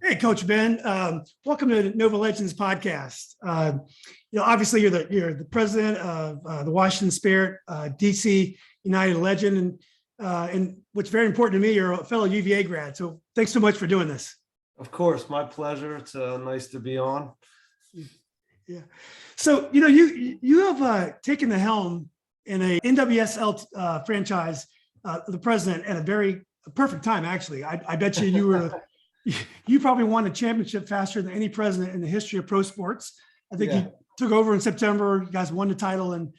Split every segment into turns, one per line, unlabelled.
Hey, Coach Ben. Welcome to Nova Legends podcast. Obviously you're the president of the Washington Spirit, DC United Legend, and what's very important to me, you're a fellow UVA grad. So thanks so much for doing this.
Of course, my pleasure. It's nice to be on.
Yeah. So you have taken the helm in a NWSL franchise, the president, at a perfect time. Actually, I bet you were. You probably won a championship faster than any president in the history of pro sports. I think you took over in September. You guys won the title in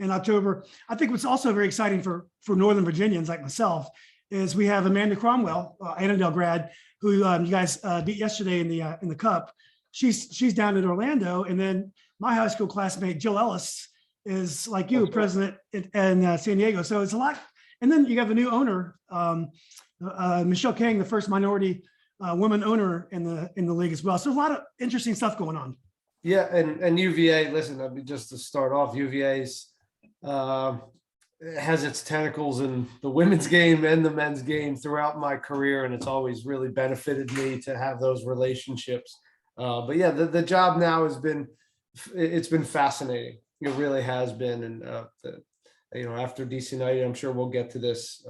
October. I think what's also very exciting for Northern Virginians like myself is we have Amanda Cromwell, Annandale grad, who you guys beat yesterday in the Cup. She's down in Orlando, and then my high school classmate Jill Ellis is like you, president in San Diego. So it's a lot. And then you have a new owner, Michelle Kang, the first minority women owner in the league as well. So a lot of interesting stuff going on.
Yeah, and UVA, listen, I mean, just to start off, UVA's has its tentacles in the women's game and the men's game throughout my career, and it's always really benefited me to have those relationships. But yeah, the job now it's been fascinating. It really has been, and after DC United, I'm sure we'll get to this.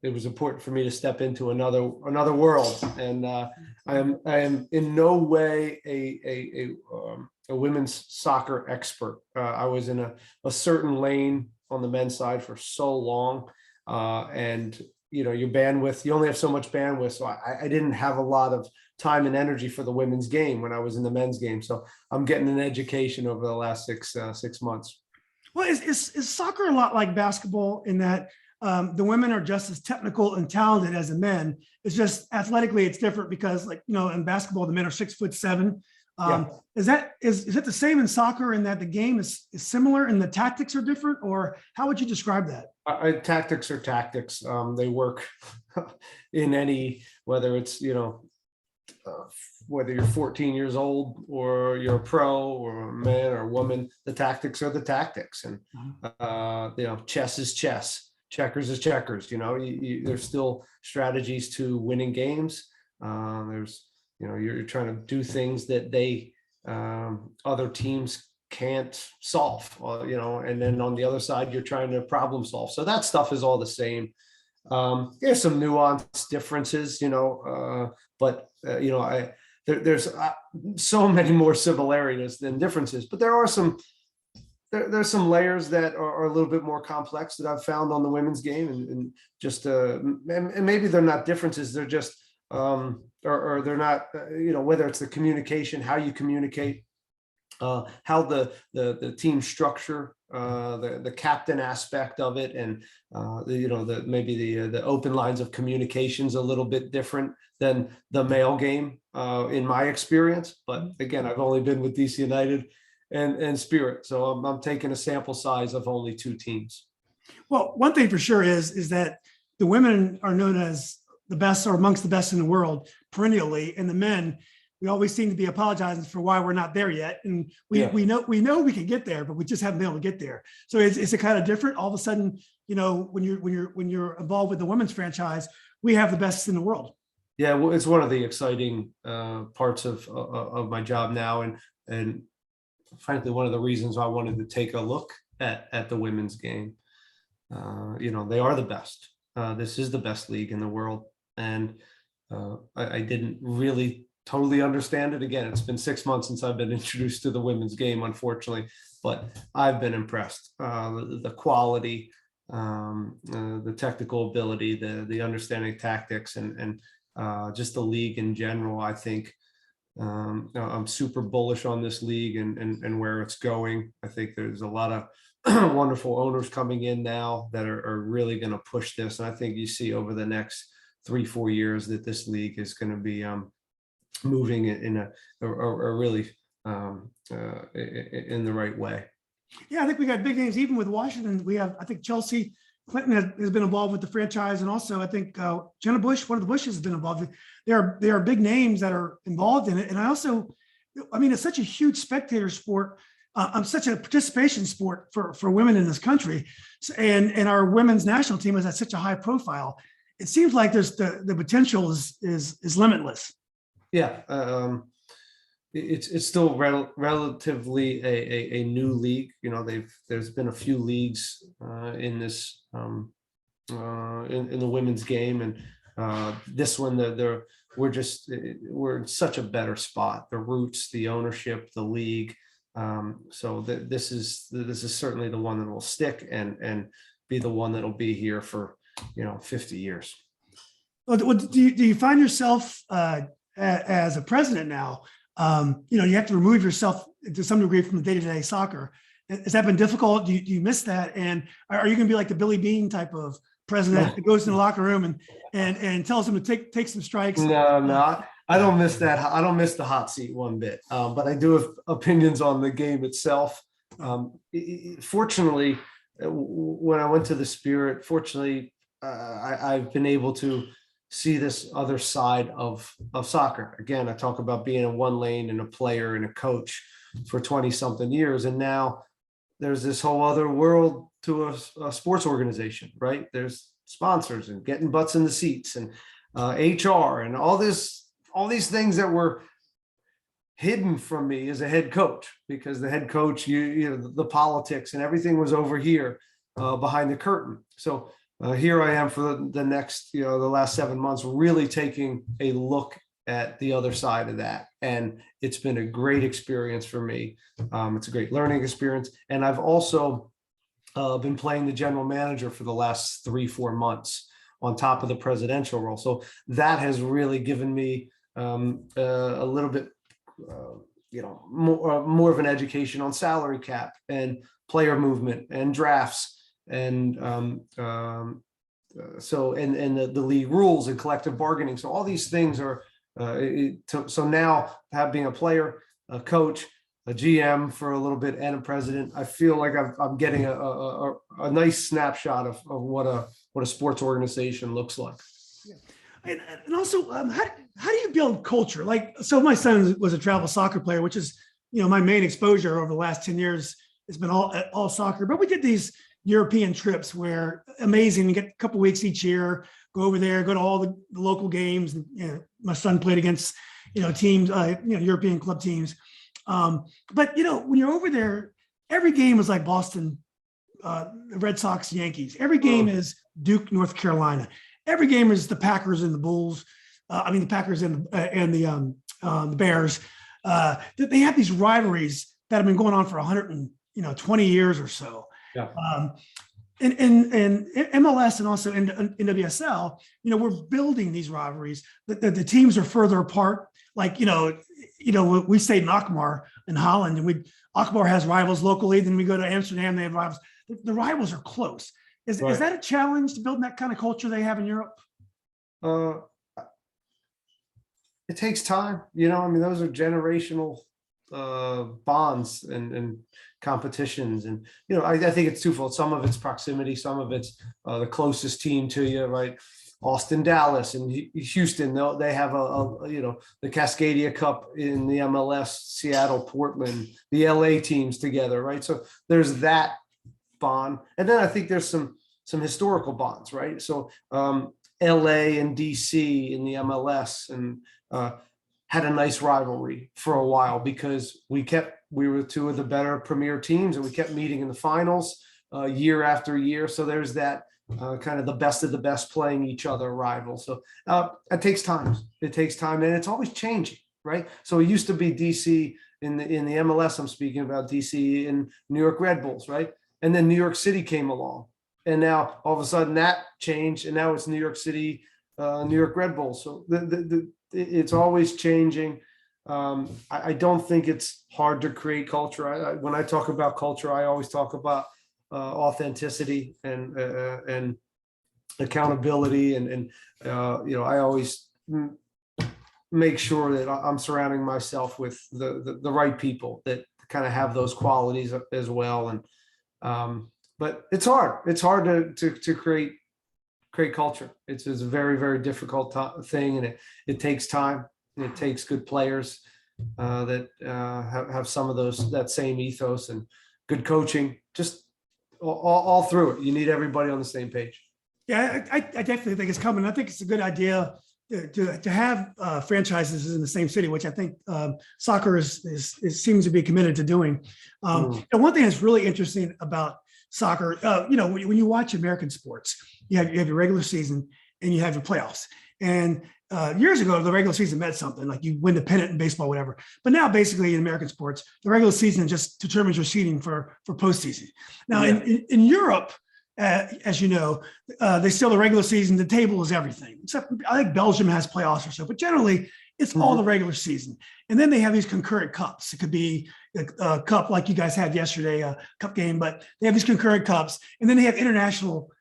It was important for me to step into another world, and I am in no way a women's soccer expert. I was in a certain lane on the men's side for so long, and your bandwidth, you only have so much bandwidth. So I didn't have a lot of time and energy for the women's game when I was in the men's game. So I'm getting an education over the last 6 months.
Well, is soccer a lot like basketball in that the women are just as technical and talented as the men? It's just athletically it's different because, in basketball the men are 6'7". Is it the same in soccer in that the game is similar and the tactics are different, or how would you describe that?
Tactics are tactics. They work in any, whether it's whether you're 14 years old or you're a pro or a man or a woman, the tactics are the tactics, and chess is chess. Checkers is checkers. There's still strategies to winning games. There's, you're trying to do things that other teams can't solve, and then on the other side, you're trying to problem solve. So that stuff is all the same. There's some nuanced differences, but there's so many more similarities than differences, but there are there's some layers that are a little bit more complex that I've found on the women's game, and just and maybe they're not differences. They're just or they're not, whether it's the communication, how you communicate, how the team structure, the captain aspect of it, and maybe the open lines of communications a little bit different than the male game in my experience. But again, I've only been with DC United and Spirit, so I'm taking a sample size of only 2 teams.
Well, one thing for sure is that the women are known as the best or amongst the best in the world perennially, and the men, we always seem to be apologizing for why we're not there yet, and we know we can get there, but we just haven't been able to get there. So is it kind of different all of a sudden? When you're involved with the women's franchise, we have the best in the world.
Yeah, well, it's one of the exciting parts of my job now, and frankly, one of the reasons I wanted to take a look at the women's game. They are the best. This is the best league in the world, and I didn't really totally understand it. Again, it's been 6 months since I've been introduced to the women's game, unfortunately, but I've been impressed. The quality, the technical ability, the understanding tactics, and just the league in general. I think I'm super bullish on this league and where it's going. I think there's a lot of wonderful owners coming in now that are really going to push this. And I think you see over the next 3-4 years that this league is going to be moving in a really in the right way.
Yeah, I think we got big names even with Washington. We have, I think Chelsea Clinton has been involved with the franchise, and also I think Jenna Bush, one of the Bushes, has been involved. There are big names that are involved in it, and it's such a huge spectator sport. Such a participation sport for women in this country, and our women's national team is at such a high profile. It seems like there's the potential is limitless.
Yeah. It's still relatively a new league. You know, there's been a few leagues in this in the women's game, and this one we're in such a better spot. The roots, the ownership, the league. So this is certainly the one that will stick and be the one that'll be here for 50 years.
Well, do you find yourself as a president now? You have to remove yourself to some degree from the day-to-day soccer. Has that been difficult? Do you miss that? And are you going to be like the Billy Bean type of president that goes in the locker room and tells them to take some strikes?
No, I don't miss that. I don't miss the hot seat one bit. But I do have opinions on the game itself. Fortunately, when I went to the Spirit, I've been able to see this other side of soccer. Again, I talk about being in one lane and a player and a coach for 20 something years. And now there's this whole other world to a sports organization, right? There's sponsors and getting butts in the seats and HR and all these things that were hidden from me as a head coach, because the head coach, the politics and everything was over here behind the curtain. So here I am for the next, the last 7 months, really taking a look at the other side of that. And it's been a great experience for me. It's a great learning experience. And I've also been playing the general manager for the last 3-4 months on top of the presidential role. So that has really given me a little bit, more of an education on salary cap and player movement and drafts. And so the league rules and collective bargaining. So all these things are so now being a player, a coach, a GM for a little bit, and a president, I feel like I'm getting a nice snapshot of what a sports organization looks like.
Yeah. And also, how do you build culture? Like, so my son was a travel soccer player, which is, my main exposure over the last 10 years has been all soccer. But we did these European trips where amazing. You get a couple of weeks each year, go over there, go to all the local games. And, my son played against, teams, European club teams. But, when you're over there, every game is like Boston, Red Sox, Yankees. Every game is Duke, North Carolina. Every game is the Packers and the Bulls. The Packers and the Bears. They have these rivalries that have been going on for 120 years or so.
Yeah.
And MLS and also in NWSL, we're building these rivalries. The teams are further apart. Like, we stayed in Alkmaar in Holland, and Alkmaar has rivals locally. Then we go to Amsterdam, they have rivals. The rivals are close. Is that a challenge to building that kind of culture they have in Europe?
It takes time. Those are generational bonds and competitions. And, I think it's twofold. Some of it's proximity, some of it's the closest team to you, right? Austin, Dallas, and Houston, they have the Cascadia Cup in the MLS, Seattle, Portland, the LA teams together, right? So there's that bond. And then I think there's some historical bonds, right? So LA and DC in the MLS and had a nice rivalry for a while because we were two of the better premier teams, and we kept meeting in the finals year after year. So there's that kind of the best playing each other rival. So it takes time. It takes time, and it's always changing, right? So it used to be DC in the MLS. I'm speaking about DC in New York Red Bulls, right? And then New York City came along, and now all of a sudden that changed, and now it's New York City, New York Red Bulls. So it's always changing. I don't think it's hard to create culture. When I talk about culture, I always talk about authenticity and accountability, and I always make sure that I'm surrounding myself with the right people that kind of have those qualities as well. And but it's hard. It's hard to create culture. It's a very, very difficult thing, and it takes time. And it takes good players that have some of that same ethos, and good coaching. Just all through it, you need everybody on the same page.
Yeah, I definitely think it's coming. I think it's a good idea to have franchises in the same city, which I think soccer is seems to be committed to doing. And one thing that's really interesting about soccer, when you watch American sports, you have your regular season and you have your playoffs. And years ago, the regular season meant something, like you win the pennant in baseball, whatever. But now, basically, in American sports, the regular season just determines your seeding for postseason. Now, in Europe, as you know, they still the regular season. The table is everything. Except I think Belgium has playoffs or so, but generally it's all the regular season. And then they have these concurrent cups. It could be a cup like you guys had yesterday, a cup game, but they have these concurrent cups, and then they have international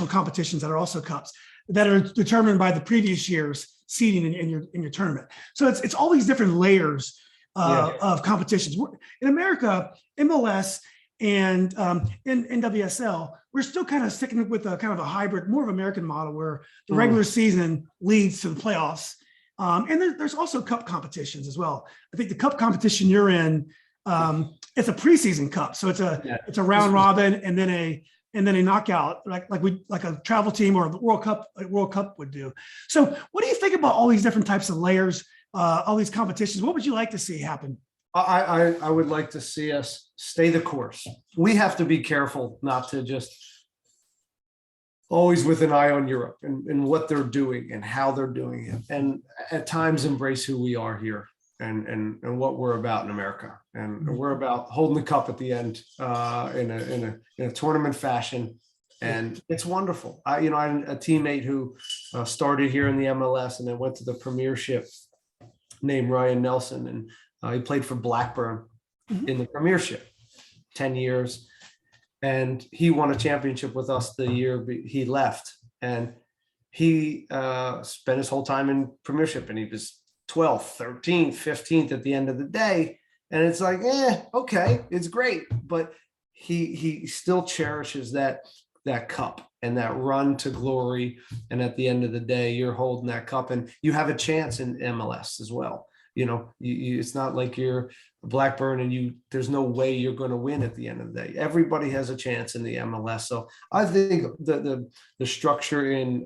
competitions that are also cups that are determined by the previous year's seeding in your tournament. So it's all these different layers of competitions. In America, MLS and in NWSL, we're still kind of sticking with a kind of a hybrid, more of American model where the regular season leads to the playoffs. And there's also cup competitions as well. I think the cup competition you're in, it's a preseason cup. So it's a round robin and then a knockout, like a travel team or the World Cup would do. So what do you think about all these different types of layers, all these competitions? What would you like to see happen?
I would like to see us stay the course. We have to be careful not to just always with an eye on Europe and what they're doing and how they're doing it, and at times embrace who we are here and what we're about in America. And we're about holding the cup at the end in a tournament fashion, and it's wonderful. I had a teammate who started here in the MLS and then went to the Premiership, named Ryan Nelson, and he played for Blackburn in the Premiership 10 years. And he won a championship with us the year he left. And he spent his whole time in Premiership, and he was 12th, 13th, 15th at the end of the day. And it's like, okay, it's great. But he still cherishes that cup and that run to glory. And at the end of the day, you're holding that cup, and you have a chance in MLS as well. It's not like you're Blackburn and there's no way you're going to win at the end of the day. Everybody has a chance in the MLS. So I think the structure in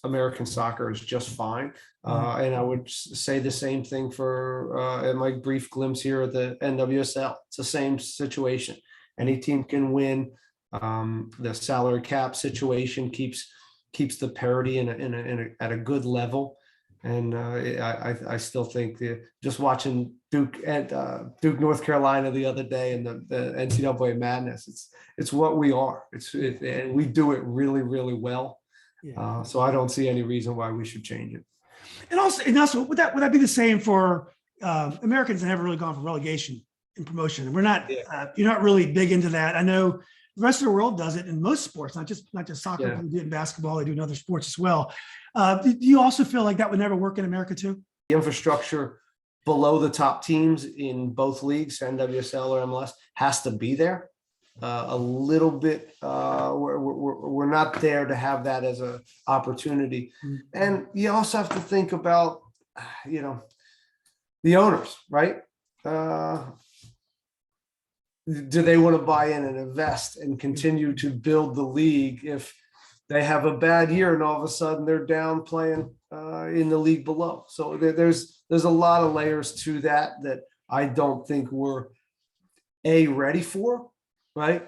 American soccer is just fine. And I would say the same thing for in my brief glimpse here at the NWSL. It's the same situation. Any team can win. The salary cap situation keeps the parity at a good level. And I still think just watching Duke North Carolina the other day and the NCAA madness, it's what we are. And we do it really, really well. So I don't see any reason why we should change it.
And also, would that be the same for Americans that haven't really gone for relegation and promotion? We're not you're not really big into that. I know the rest of the world does it in most sports, not just soccer. They do it in basketball. They do in other sports as well. Do you also feel like that would never work in America too?
The infrastructure below the top teams in both leagues, NWSL or MLS, has to be there a little bit. We're not there to have that as an opportunity. And you also have to think about, the owners, right? Do they want to buy in and invest and continue to build the league if they have a bad year and all of a sudden they're down playing in the league below? So there's a lot of layers to that I don't think we're ready for, right?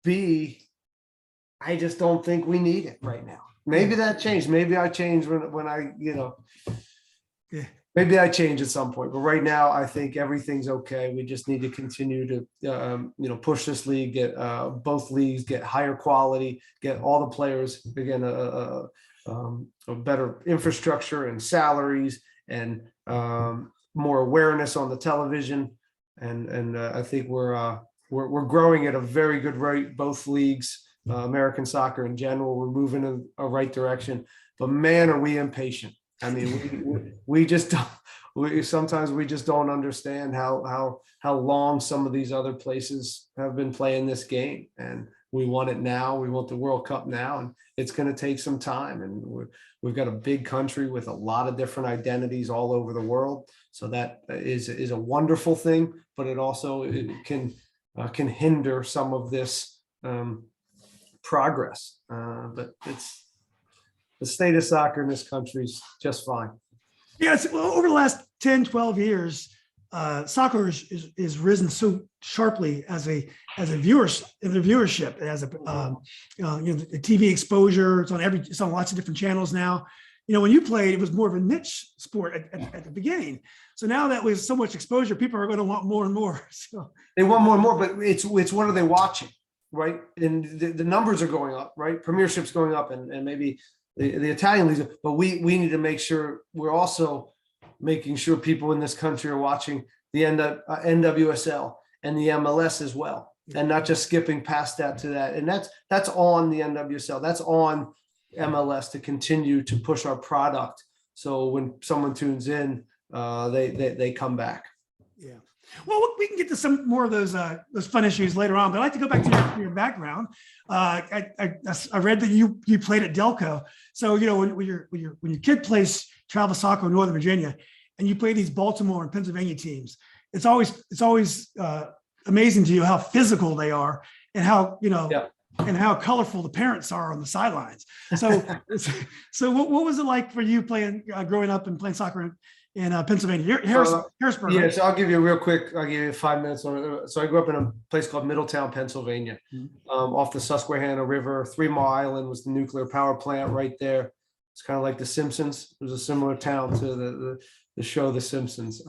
B, I just don't think we need it right now. Maybe that changed. Maybe I changed when I, maybe I change at some point, but right now I think everything's okay. We just need to continue to, push this league, get both leagues, get higher quality, get all the players, again, a better infrastructure and salaries and more awareness on the television. And I think we're growing at a very good rate, both leagues, American soccer in general. We're moving in a right direction, but man, are we impatient. I mean, we just don't, sometimes we just don't understand how long some of these other places have been playing this game, and we want it now. We want the World Cup now, and it's going to take some time. And we've got a big country with a lot of different identities all over the world. So that is a wonderful thing, but it also can hinder some of this progress. But the state of soccer in this country is just fine.
Yes. Well, over the last 10, 12 years, soccer is risen so sharply as a viewership, as a the TV exposure. It's on lots of different channels now. When you played, it was more of a niche sport at the beginning. So now that with so much exposure, people are going to want more and more. So
they want more and more, but it's what are they watching, right? And the numbers are going up, right? Premiership's going up, and maybe the Italian leagues. But we need to make sure we're also making sure people in this country are watching the NWSL and the MLS as well, and not just skipping past that to that. And that's on the NWSL. That's on MLS to continue to push our product. So when someone tunes in, they come back.
Yeah. Well, we can get to some more of those fun issues later on, but I'd like to go back to your background. I read that you played at Delco. So when your kid plays travel soccer in Northern Virginia, and you play these Baltimore and Pennsylvania teams, it's always amazing to you how physical they are, and how and how colorful the parents are on the sidelines. So what was it like for you growing up and playing soccer in Pennsylvania, Harrisburg?
Yeah, so I'll give you 5 minutes. So I grew up in a place called Middletown, Pennsylvania, off the Susquehanna River. 3 Mile Island was the nuclear power plant right there. It's kind of like The Simpsons. It was a similar town to the show The Simpsons.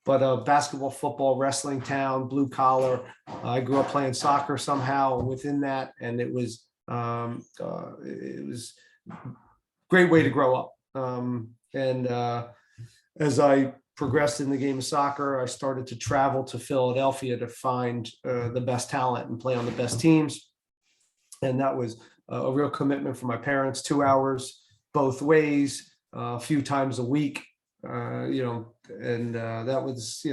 But basketball, football, wrestling town, blue collar. I grew up playing soccer somehow within that, and it was a great way to grow up. As I progressed in the game of soccer, I started to travel to Philadelphia to find the best talent and play on the best teams. And that was a real commitment for my parents, 2 hours both ways, a few times a week, that was,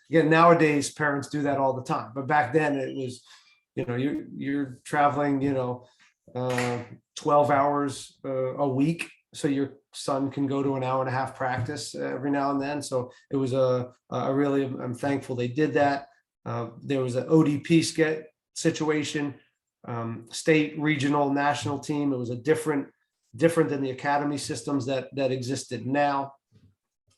again, nowadays parents do that all the time. But back then it was, you're traveling, 12 hours a week. So your son can go to an hour and a half practice every now and then. So it was I'm thankful they did that. There was an ODP situation, state, regional, national team. It was a different than the academy systems that existed now.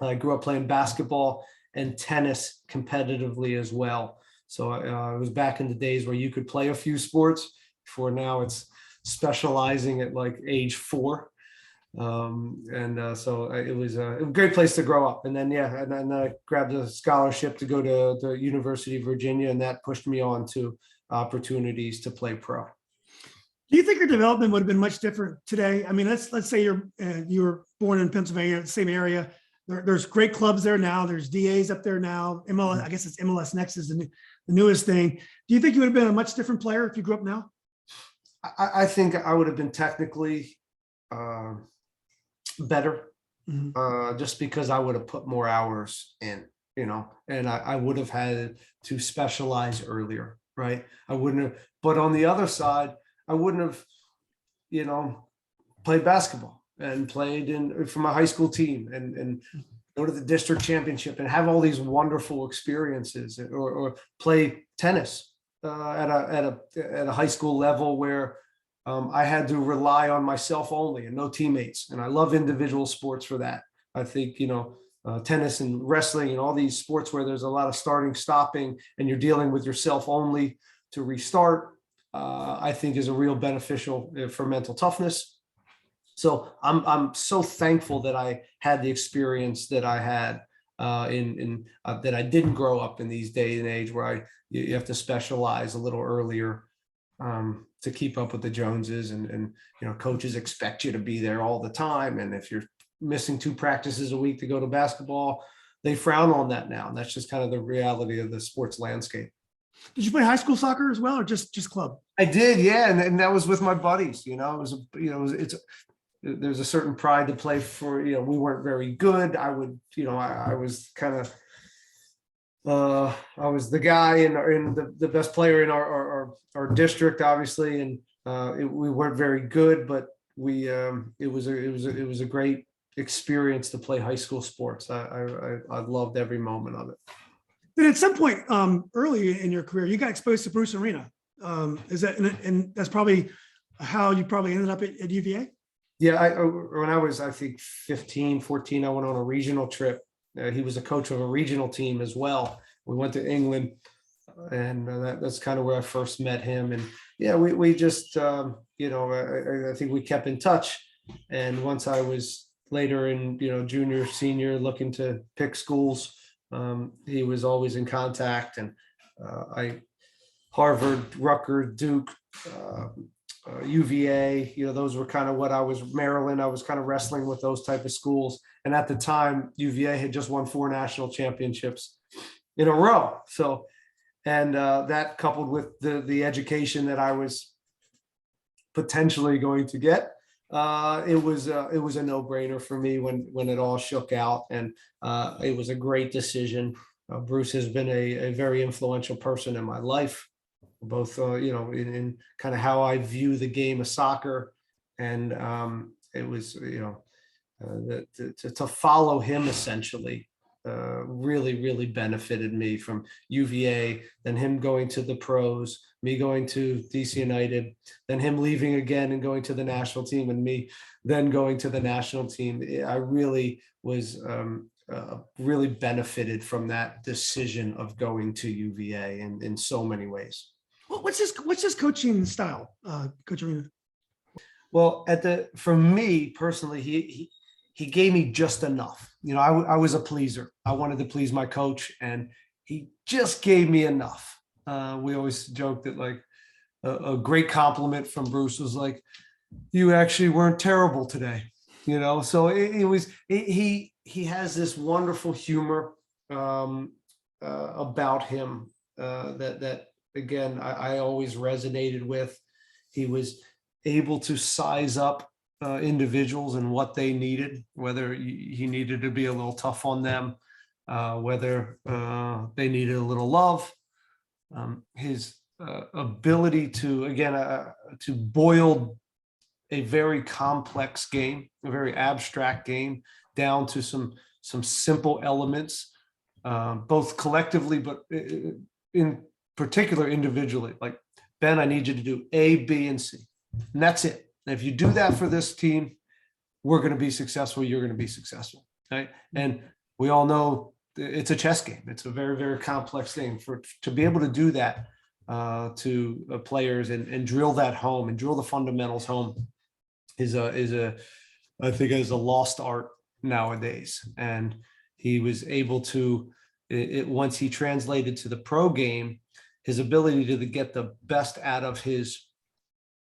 I grew up playing basketball and tennis competitively as well. So it was back in the days where you could play a few sports. For now, it's specializing at like age 4. So it was a great place to grow up. And then, and then I grabbed a scholarship to go to the University of Virginia, and that pushed me on to opportunities to play pro.
Do you think your development would have been much different today? I mean, let's say you were born in Pennsylvania, same area. There's great clubs there now. There's DAs up there now. MLS, I guess it's MLS Next is the newest thing. Do you think you would have been a much different player if you grew up now?
I think I would have been technically better, just because I would have put more hours in, and I would have had to specialize earlier, right? I wouldn't have, but on the other side, I wouldn't have, played basketball and played for my high school team and go to the district championship and have all these wonderful experiences, or play tennis at a high school level where I had to rely on myself only and no teammates. And I love individual sports for that. I think, tennis and wrestling and all these sports where there's a lot of starting, stopping, and you're dealing with yourself only to restart, I think is a real beneficial for mental toughness. So I'm so thankful that I had the experience that I had that I didn't grow up in these day and age where you have to specialize a little earlier to keep up with the Joneses, and coaches expect you to be there all the time. And if you're missing 2 practices a week to go to basketball, they frown on that now. And that's just kind of the reality of the sports landscape.
Did you play high school soccer as well, or just club?
I did, yeah, and that was with my buddies. There's a certain pride to play for. We weren't very good. I was kind of I was the guy in the best player in our district, obviously, and we weren't very good, but it was a great experience to play high school sports. I loved every moment of it.
But at some point early in your career, you got exposed to Bruce Arena. Is that, and that's probably how you probably ended up at UVA?
Yeah, when I was, I think 15, 14, I went on a regional trip. He was a coach of a regional team as well. We went to England, and that's kind of where I first met him. And yeah, we just, I think we kept in touch. And once I was later in, junior, senior, looking to pick schools, he was always in contact. And I Harvard, Rutgers, Duke, UVA, those were kind of what I was. Maryland, I was kind of wrestling with those type of schools. And at the time, UVA had just won 4 national championships in a row. So, and that coupled with the education that I was potentially going to get, it was a no-brainer for me when it all shook out, and it was a great decision. Bruce has been a very influential person in my life, both in kind of how I view the game of soccer, and it was to follow him essentially really benefited me, from UVA, then him going to the pros, me going to DC United, then him leaving again and going to the national team, and me then going to the national team. I really was really benefited from that decision of going to UVA in so many ways.
What's his coaching style, Coach Arena?
Well, for me personally, he gave me just enough. I was a pleaser. I wanted to please my coach, and he just gave me enough. We always joke that, like, a great compliment from Bruce was like, "You actually weren't terrible today." So he has this wonderful humor about him that again, I always resonated with. He was able to size up individuals and what they needed, whether he needed to be a little tough on them, whether they needed a little love. His ability to, again, to boil a very complex game, a very abstract game, down to some simple elements, both collectively, but in particular individually. Like, Ben, I need you to do A, B, and C, and that's it. And if you do that for this team, we're going to be successful. You're going to be successful, right? And we all know it's a chess game. It's a very, very complex thing. To be able to do that to players and drill that home and drill the fundamentals home is I think is a lost art nowadays. And he was able to, once he translated to the pro game, his ability to get the best out of his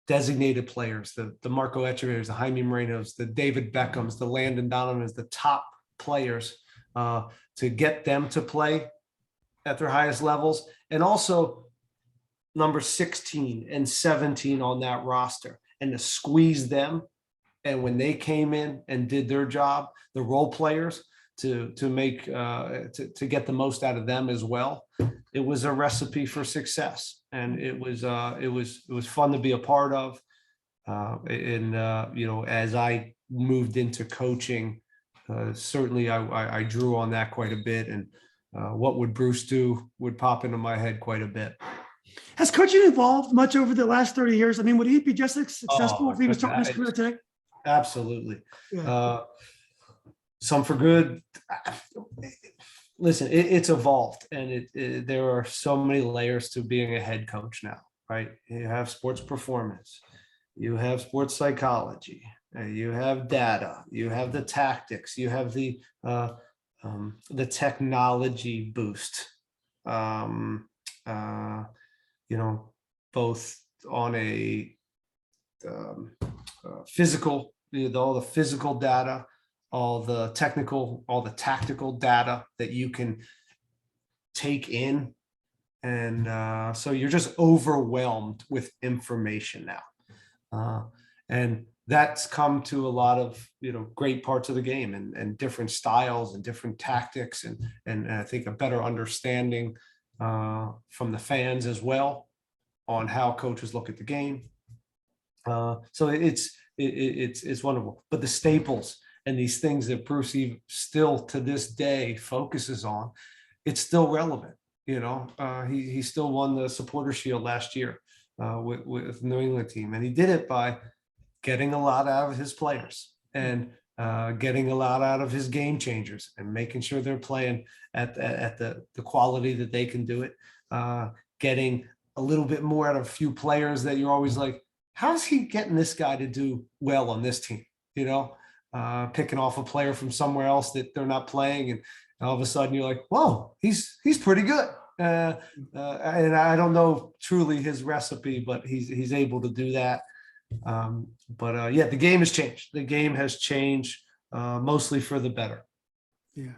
designated players, the Marco Echeverri's, the Jaime Moreno's, the David Beckham's, the Landon Donovan's, the top players, to get them to play at their highest levels. And also number 16 and 17 on that roster, and to squeeze them. And when they came in and did their job, the role players, to make to get the most out of them as well. It was a recipe for success, and it was fun to be a part of. As I moved into coaching, certainly I drew on that quite a bit, and what would Bruce do would pop into my head quite a bit.
Has coaching evolved much over the last 30 years? I mean, would he be just as successful if he was starting his career today?
Absolutely.
Yeah.
Some for good. Listen, it's evolved, and there are so many layers to being a head coach now, right? You have sports performance, you have sports psychology, you have data, you have the tactics, you have the technology boost. Both on a physical, all the physical data, all the technical, all the tactical data that you can take in. And so you're just overwhelmed with information now. And that's come to a lot of, great parts of the game, and different styles and different tactics, and I think a better understanding from the fans as well on how coaches look at the game. So it's wonderful. But the staples and these things that Bruce still to this day focuses on, it's still relevant. He still won the Supporter Shield last year with New England team, and he did it by getting a lot out of his players and getting a lot out of his game changers and making sure they're playing at the quality that they can do it. Getting a little bit more out of a few players that you're always like, how's he getting this guy to do well on this team? You know, picking off a player from somewhere else that they're not playing, and all of a sudden you're like, whoa, he's pretty good. And I don't know truly his recipe, but he's able to do that. Yeah, the game has changed. The game has changed mostly for the better.
Yeah.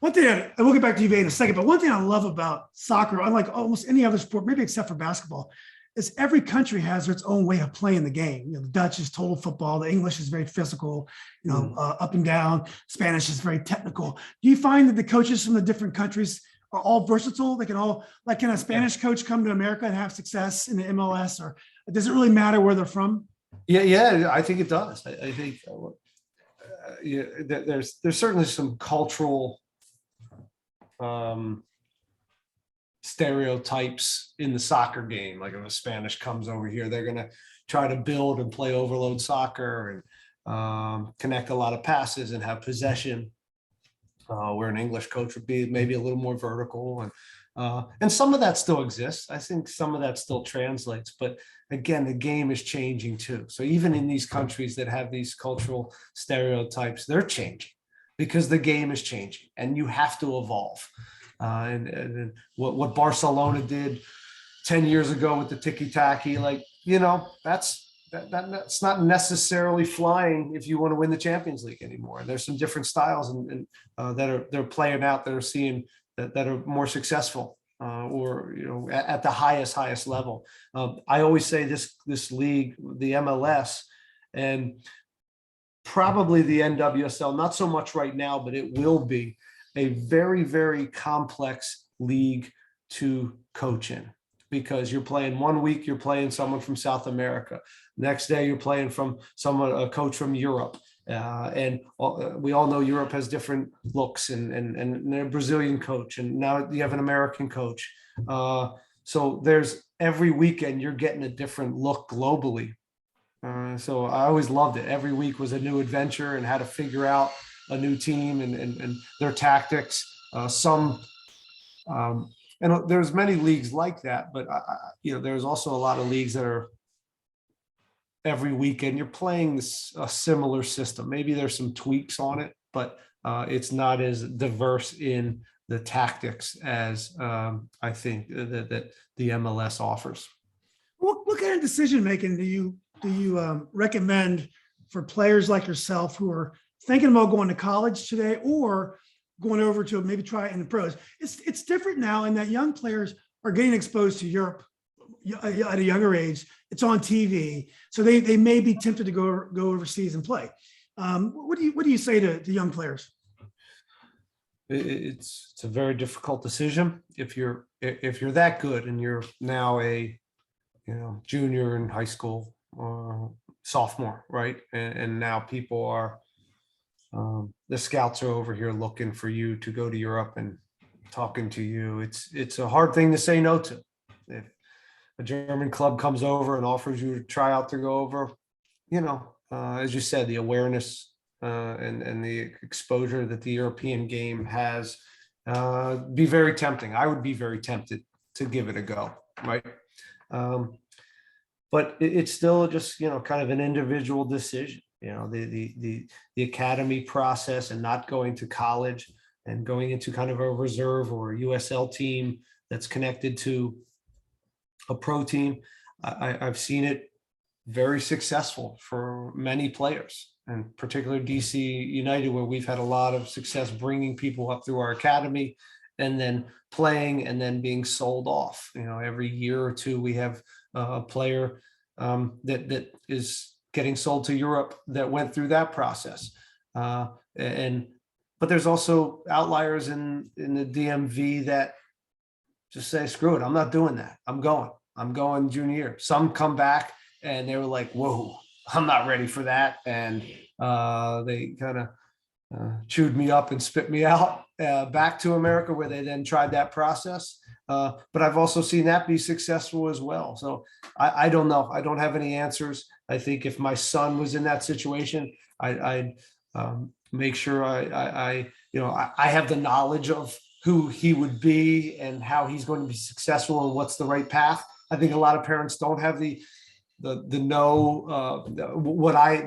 One thing, and we'll get back to you in a second, but one thing I love about soccer, unlike almost any other sport, maybe except for basketball, is every country has its own way of playing the game. You know, the Dutch is total football. The English is very physical, you know, up and down. Spanish is very technical. Do you find that the coaches from the different countries are all versatile? They can all, like, can a Spanish coach come to America and have success in the MLS, or does it really matter where they're from?
Yeah, I think it does. I think there's certainly some cultural stereotypes in the soccer game. Like if a Spanish comes over here, they're going to try to build and play overload soccer and connect a lot of passes and have possession, where an English coach would be maybe a little more vertical, and some of that still exists. I think some of that still translates, but again, the game is changing too. So even in these countries that have these cultural stereotypes, they're changing because the game is changing and you have to evolve. And what Barcelona did 10 years ago with the tiki-taki, like, you know, that's not necessarily flying if you want to win the Champions League anymore. There's some different styles and they're playing out that are seeing that are more successful, or, you know, at the highest level. I always say this league, the MLS, and probably the NWSL, not so much right now, but it will be a very, very complex league to coach in, because you're playing one week, you're playing someone from South America. Next day, you're playing from a coach from Europe. And we all know Europe has different looks, and a Brazilian coach, and now you have an American coach. So there's every weekend you're getting a different look globally. So I always loved it. Every week was a new adventure and how to figure out a new team and their tactics. And there's many leagues like that, but you know, there's also a lot of leagues that are every weekend you're playing a similar system. Maybe there's some tweaks on it, but it's not as diverse in the tactics as I think that the MLS offers.
What kind of decision making do you recommend for players like yourself who are thinking about going to college today or going over to maybe try it in the pros? It's different now in that young players are getting exposed to Europe at a younger age. It's on TV, so they may be tempted to go overseas and play. What do you say to young players?
It's a very difficult decision. If you're that good and you're now a junior in high school or sophomore, right? And now people are the scouts are over here looking for you to go to Europe and talking to you. It's a hard thing to say no to. If a German club comes over and offers you to try out to go over, as you said, the awareness and the exposure that the European game has be very tempting. I would be very tempted to give it a go, right? But it's still just, kind of an individual decision. The academy process and not going to college and going into kind of a reserve or a USL team that's connected to a pro team. I've seen it very successful for many players, and particularly DC United, where we've had a lot of success bringing people up through our academy and then playing and then being sold off. Every year or two we have a player that is getting sold to Europe that went through that process. But there's also outliers in the DMV that just say, screw it, I'm not doing that. I'm going junior year. Some come back and they were like, whoa, I'm not ready for that. And they kind of chewed me up and spit me out back to America, where they then tried that process. But I've also seen that be successful as well. So I don't know. I don't have any answers. I think if my son was in that situation, I'd make sure I have the knowledge of who he would be and how he's going to be successful and what's the right path. I think a lot of parents don't have the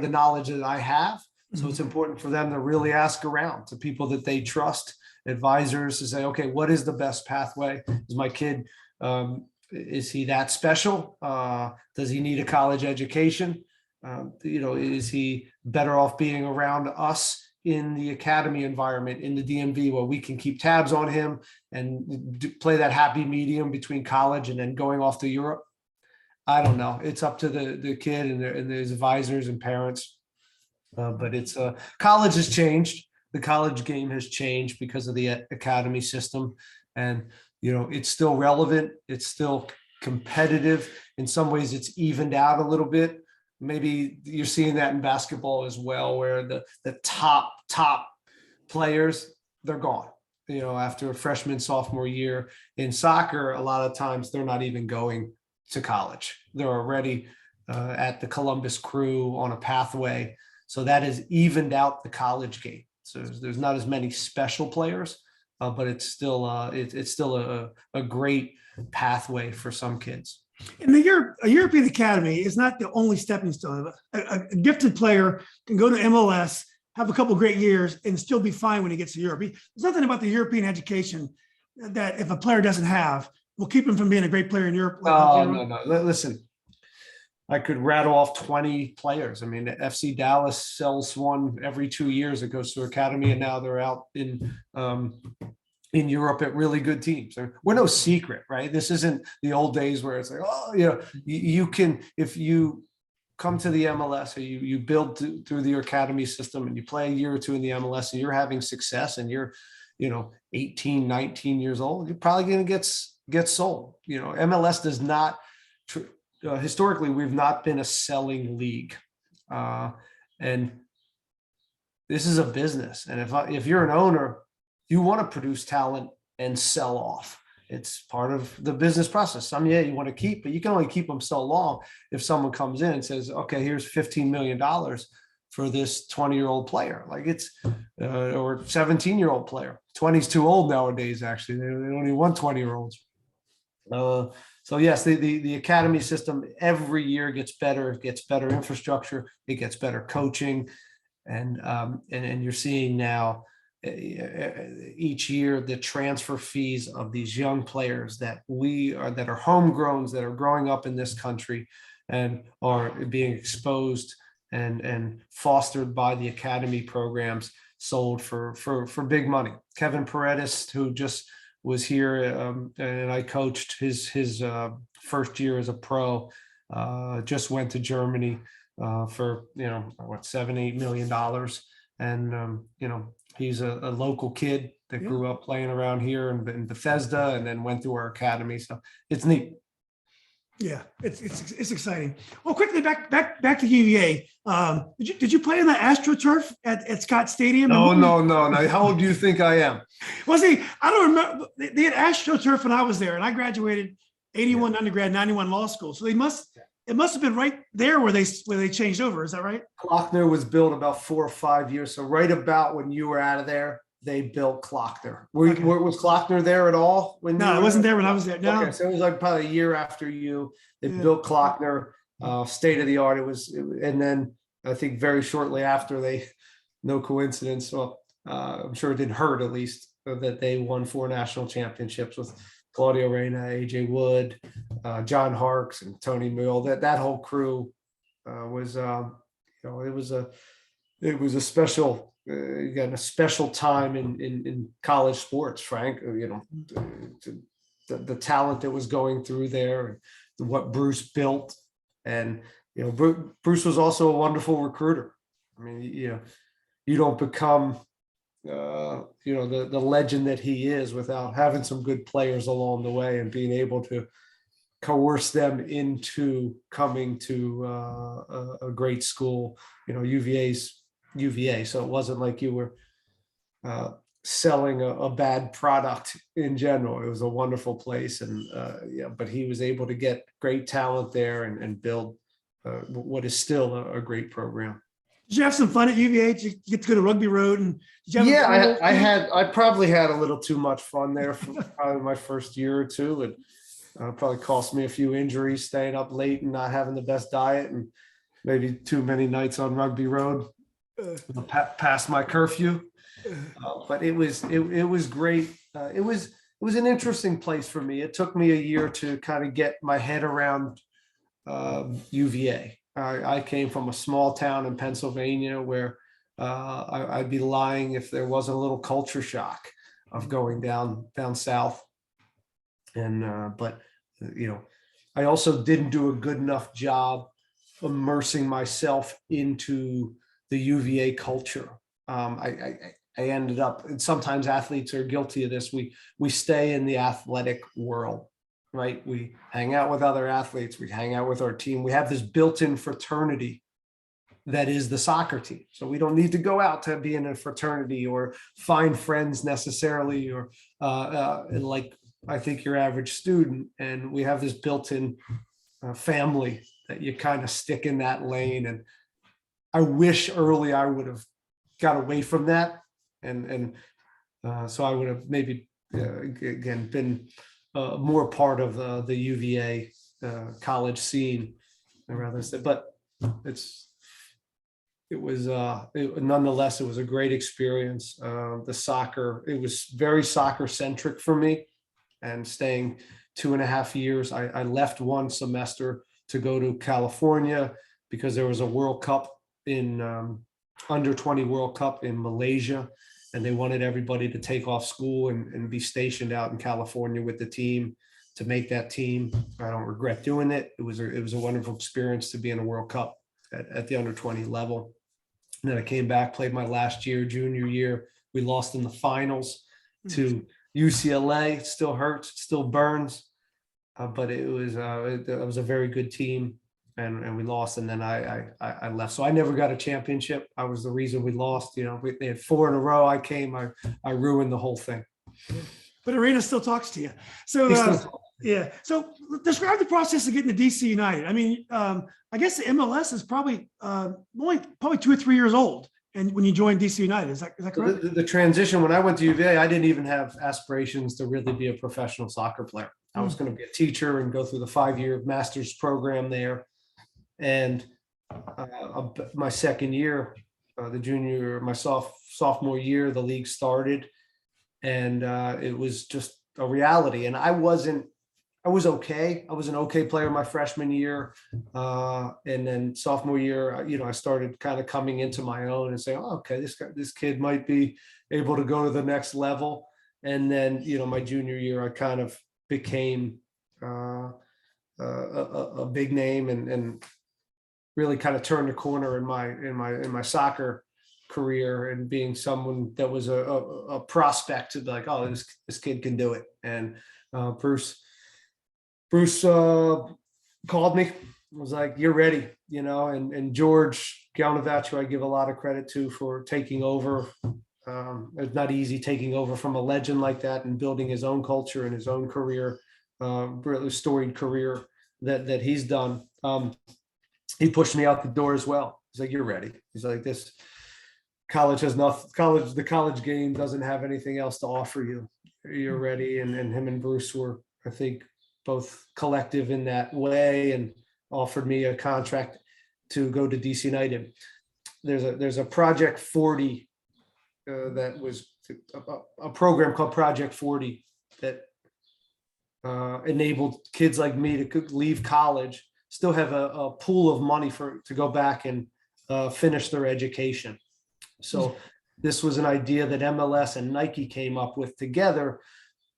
knowledge that I have. So it's important for them to really ask around to people that they trust, advisors, to say, okay, what is the best pathway? Is my kid, is he that special? Does he need a college education? Is he better off being around us in the academy environment in the DMV where we can keep tabs on him and play that happy medium between college and then going off to Europe? I don't know. It's up to the kid and his advisors and parents. But it's college has changed. The college game has changed because of the academy system, and it's still relevant. It's still competitive. In some ways, it's evened out a little bit. Maybe you're seeing that in basketball as well, where the top players, they're gone. After a freshman, sophomore year. In soccer, a lot of times they're not even going to college. They're already at the Columbus Crew on a pathway. So that has evened out the college game. So there's not as many special players, but it's still a great pathway for some kids.
And a European academy is not the only stepping stone. A gifted player can go to MLS, have a couple of great years, and still be fine when he gets to Europe. There's nothing about the European education that if a player doesn't have will keep him from being a great player in Europe.
No. Listen, I could rattle off 20 players. I mean, FC Dallas sells one every 2 years. It goes to academy, and now they're out in Europe at really good teams. We're no secret, right? This isn't the old days where it's like, you can, if you come to the MLS or you build through the academy system and you play a year or two in the MLS and you're having success and you're, 18, 19 years old, you're probably going to get sold. MLS does not. Historically, we've not been a selling league, and this is a business. And if you're an owner, you want to produce talent and sell off. It's part of the business process. Some you want to keep, but you can only keep them so long. If someone comes in and says, "Okay, here's $15 million for this 20-year-old player," like it's or 17-year-old player. 20 is too old nowadays. Actually, they only want 20-year-olds. So yes, the academy system every year gets better. It gets better infrastructure. It gets better coaching, and you're seeing now each year the transfer fees of these young players that are homegrowns that are growing up in this country and are being exposed and fostered by the academy programs, sold for big money. Kevin Paredes, who just was here, and I coached his first year as a pro, just went to Germany for $7-8 million, and he's a local kid that grew up playing around here in Bethesda and then went through our academy. So it's neat.
Yeah, it's exciting. Well, quickly back to UVA. Did you play in the AstroTurf at Scott Stadium?
No. How old do you think I am?
Well, see, I don't remember. They had AstroTurf when I was there, and I graduated 81 undergrad, 91 law school. So it must have been right there where they changed over. Is that right?
Klockner was built about 4 or 5 years. So right about when you were out of there, they built Klockner. Was Klockner there at all?
No, I wasn't there when I was there. No.
Okay, so it was like probably a year after you. They built Klockner, state of the art. And then I think very shortly after no coincidence. Well, I'm sure it didn't hurt at least that they won 4 national championships with Claudio Reyna, AJ Wood, John Harkes, and Tony Mill. That whole crew was it was a special. You got a special time in college sports, Frank. The talent that was going through there and what Bruce built, and Bruce was also a wonderful recruiter. I mean, you don't become the legend that he is without having some good players along the way and being able to coerce them into coming to a great school. UVA's UVA, so it wasn't like you were selling a bad product in general. It was a wonderful place, and but he was able to get great talent there and build what is still a great program.
Did you have some fun at UVA? Did you get to go to Rugby Road? And did you have
I probably had a little too much fun there for probably my first year or two. It probably cost me a few injuries, staying up late and not having the best diet, and maybe too many nights on Rugby Road past my curfew. But it was great. It was an interesting place for me. It took me a year to kind of get my head around UVA. I came from a small town in Pennsylvania where I'd be lying if there wasn't a little culture shock of going down south. And but I also didn't do a good enough job immersing myself into the UVA culture. I ended up, and sometimes athletes are guilty of this. We stay in the athletic world, right? We hang out with other athletes. We hang out with our team. We have this built-in fraternity that is the soccer team. So we don't need to go out to be in a fraternity or find friends necessarily, or like I think your average student. And we have this built-in family that you kind of stick in that lane. And I wish early I would have got away from that. And so I would have maybe again been more part of the UVA college scene rather than, but nonetheless, it was a great experience. The soccer, it was very soccer centric for me, and staying 2.5 years. I left one semester to go to California because there was a World Cup in under 20 World Cup in Malaysia, and they wanted everybody to take off school and be stationed out in California with the team to make that team. I don't regret doing it. It was a wonderful experience to be in a World Cup at the under 20 level. And then I came back, played my last year, junior year. We lost in the finals to UCLA. It still hurts, it still burns, but it was a very good team. And we lost, and then I left. So I never got a championship. I was the reason we lost. They had 4 in a row. I ruined the whole thing.
But Arena still talks to you. So yeah. So describe the process of getting to DC United. I mean, I guess the MLS is probably only 2 or 3 years old, and when you joined DC United, is that correct?
The transition, when I went to UVA, I didn't even have aspirations to really be a professional soccer player. I was going to be a teacher and go through the 5-year master's program there. And my second year, my sophomore year, the league started, and it was just a reality. And I was okay. I was an okay player my freshman year. And then sophomore year, I started kind of coming into my own and saying, oh, okay, this kid might be able to go to the next level. And then, my junior year, I kind of became a big name and really kind of turned the corner in my soccer career, and being someone that was a prospect to be like, oh, this kid can do it. And Bruce called me, was like, you're ready, and George Galnavac, who I give a lot of credit to for taking over. It's not easy taking over from a legend like that and building his own culture and his own career, really storied career that he's done. He pushed me out the door as well. He's like, you're ready. He's like, this college has nothing. The college game doesn't have anything else to offer you. You're ready. And him and Bruce were, I think, both collective in that way, and offered me a contract to go to DC United. There's a Project 40 that was a program called Project 40 that enabled kids like me to leave college, still have a pool of money to go back and finish their education. So this was an idea that MLS and Nike came up with together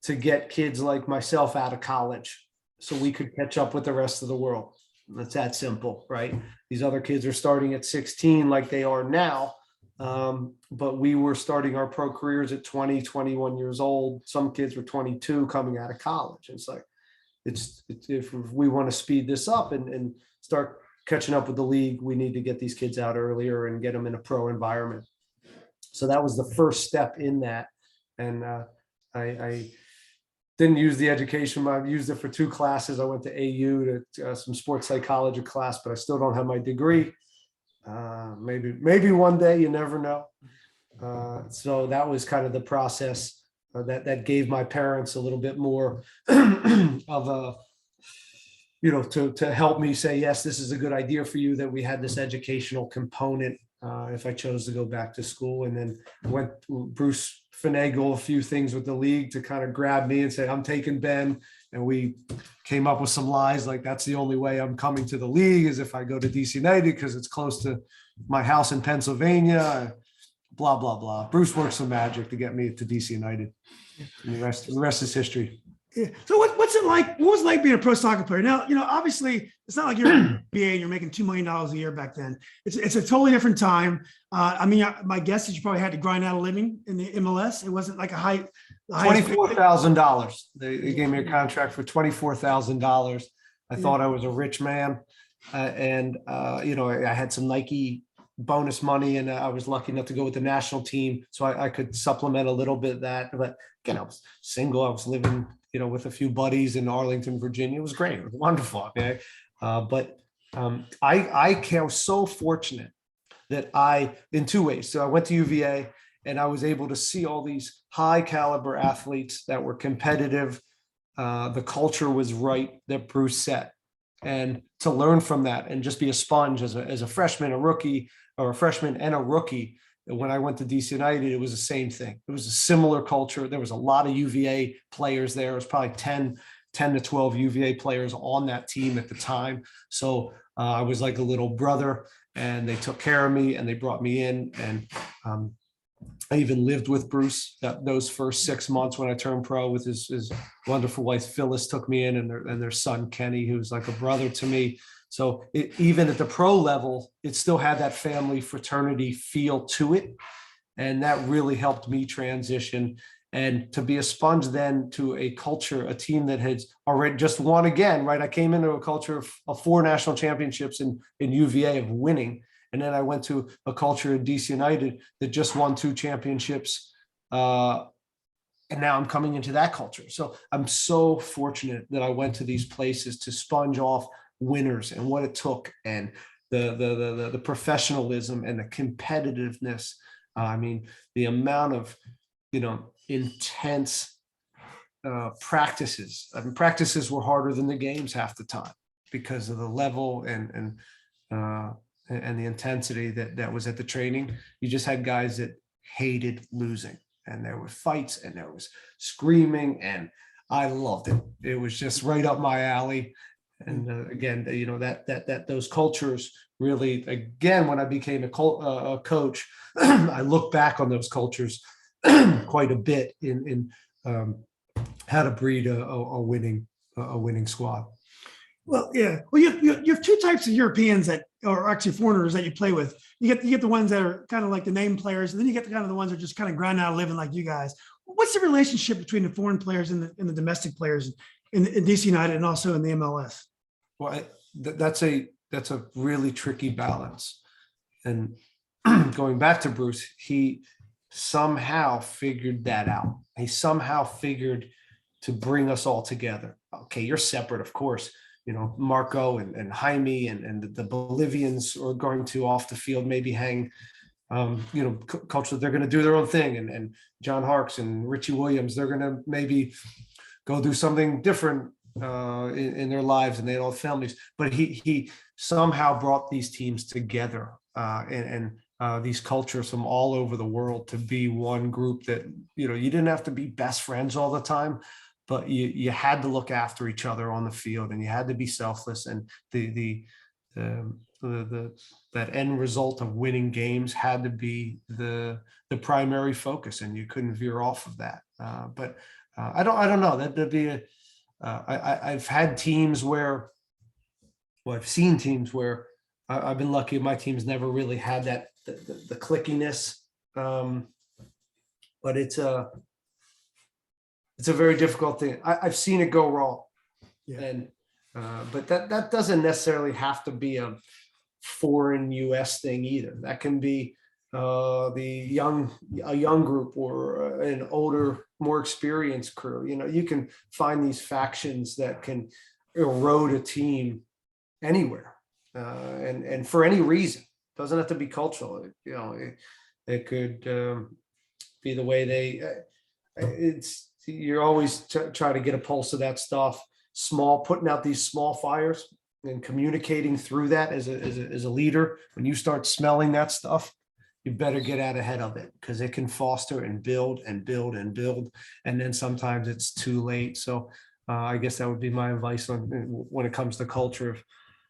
to get kids like myself out of college so we could catch up with the rest of the world. It's that simple, right? These other kids are starting at 16 like they are now. But we were starting our pro careers at 20, 21 years old. Some kids were 22 coming out of college. It's like, it's if we want to speed this up and start catching up with the league, we need to get these kids out earlier and get them in a pro environment. So that was the first step in that. And I didn't use the education. I've used it for 2 classes. I went to AU to some sports psychology class, but I still don't have my degree. Maybe one day, you never know. So that was kind of the process that gave my parents a little bit more of a, to help me say, yes, this is a good idea for you, that we had this educational component if I chose to go back to school. And then Bruce finagled a few things with the league to kind of grab me and say, I'm taking Ben. And we came up with some lies like, that's the only way I'm coming to the league is if I go to DC United because it's close to my house in Pennsylvania, blah, blah, blah. Bruce worked some magic to get me to DC United. And the rest is history.
Yeah. So what's it like? What was it like being a pro soccer player? Now, obviously it's not like you're an NBA and you're making $2 million a year back then. It's a totally different time. My guess is you probably had to grind out a living in the MLS. It wasn't like
$24,000. They gave me a contract for $24,000. I thought I was a rich man. I had some Nike bonus money and I was lucky enough to go with the national team. So I could supplement a little bit of that, but again, I was single. I was living, with a few buddies in Arlington, Virginia. It was great. It was wonderful. Okay. I was so fortunate that in 2 ways. So I went to UVA and I was able to see all these high caliber athletes that were competitive. The culture was right that Bruce set, and to learn from that and just be a sponge as a freshman, a rookie, or a freshman and a rookie. When I went to DC United, it was the same thing. It was a similar culture. There was a lot of UVA players there. It was probably 10 to 12 UVA players on that team at the time. So I was like a little brother, and they took care of me and they brought me in. And I even lived with Bruce those first 6 months when I turned pro with his wonderful wife, Phyllis, took me in, and their son, Kenny, who's like a brother to me. So even at the pro level, it still had that family fraternity feel to it. And that really helped me transition. And to be a sponge then to a culture, a team that had already just won again, right? I came into a culture of 4 national championships in UVA of winning. And then I went to a culture in DC United that just won 2 championships. And now I'm coming into that culture. So I'm so fortunate that I went to these places to sponge off winners and what it took, and the professionalism and the competitiveness. The amount of, intense practices. Practices were harder than the games half the time because of the level and the intensity that was at the training. You just had guys that hated losing, and there were fights and there was screaming, and I loved it. It was just right up my alley. And again, that those cultures really, again, when I became a coach, I look back on those cultures quite a bit in how to breed a winning squad.
Well, yeah. Well, you have 2 types of Europeans that are actually foreigners that you play with. You get the ones that are kind of like the name players, and then you get the ones that are just kind of grinding out a living like you guys. What's the relationship between the foreign players and the domestic players in DC United and also in the MLS?
Well, that's a really tricky balance. And going back to Bruce, he somehow figured that out. He somehow figured to bring us all together. Okay, you're separate, of course. Marco and Jaime and the Bolivians are going to off the field maybe hang, culture. They're going to do their own thing. And John Harkes and Richie Williams, they're going to maybe go do something different in their lives, and they all have families. But he somehow brought these teams together and these cultures from all over the world to be one group that, you didn't have to be best friends all the time, but you had to look after each other on the field, and you had to be selfless. And that end result of winning games had to be the primary focus, and you couldn't veer off of that. But I don't know. That'd be I've had teams where, I've seen teams where I've been lucky. My team's never really had that the clickiness, but it's a very difficult thing. I've seen it go wrong, and but that doesn't necessarily have to be a foreign U.S. thing either. That can be a young group or an older, more experienced crew. You can find these factions that can erode a team anywhere, and for any reason. Doesn't have to be cultural. It could be the way you're always try to get a pulse of that stuff. Putting out these small fires and communicating through that as a leader. When you start smelling that stuff, you better get out ahead of it, because it can foster and build and build and build. And then sometimes it's too late. So I guess that would be my advice when it comes to culture.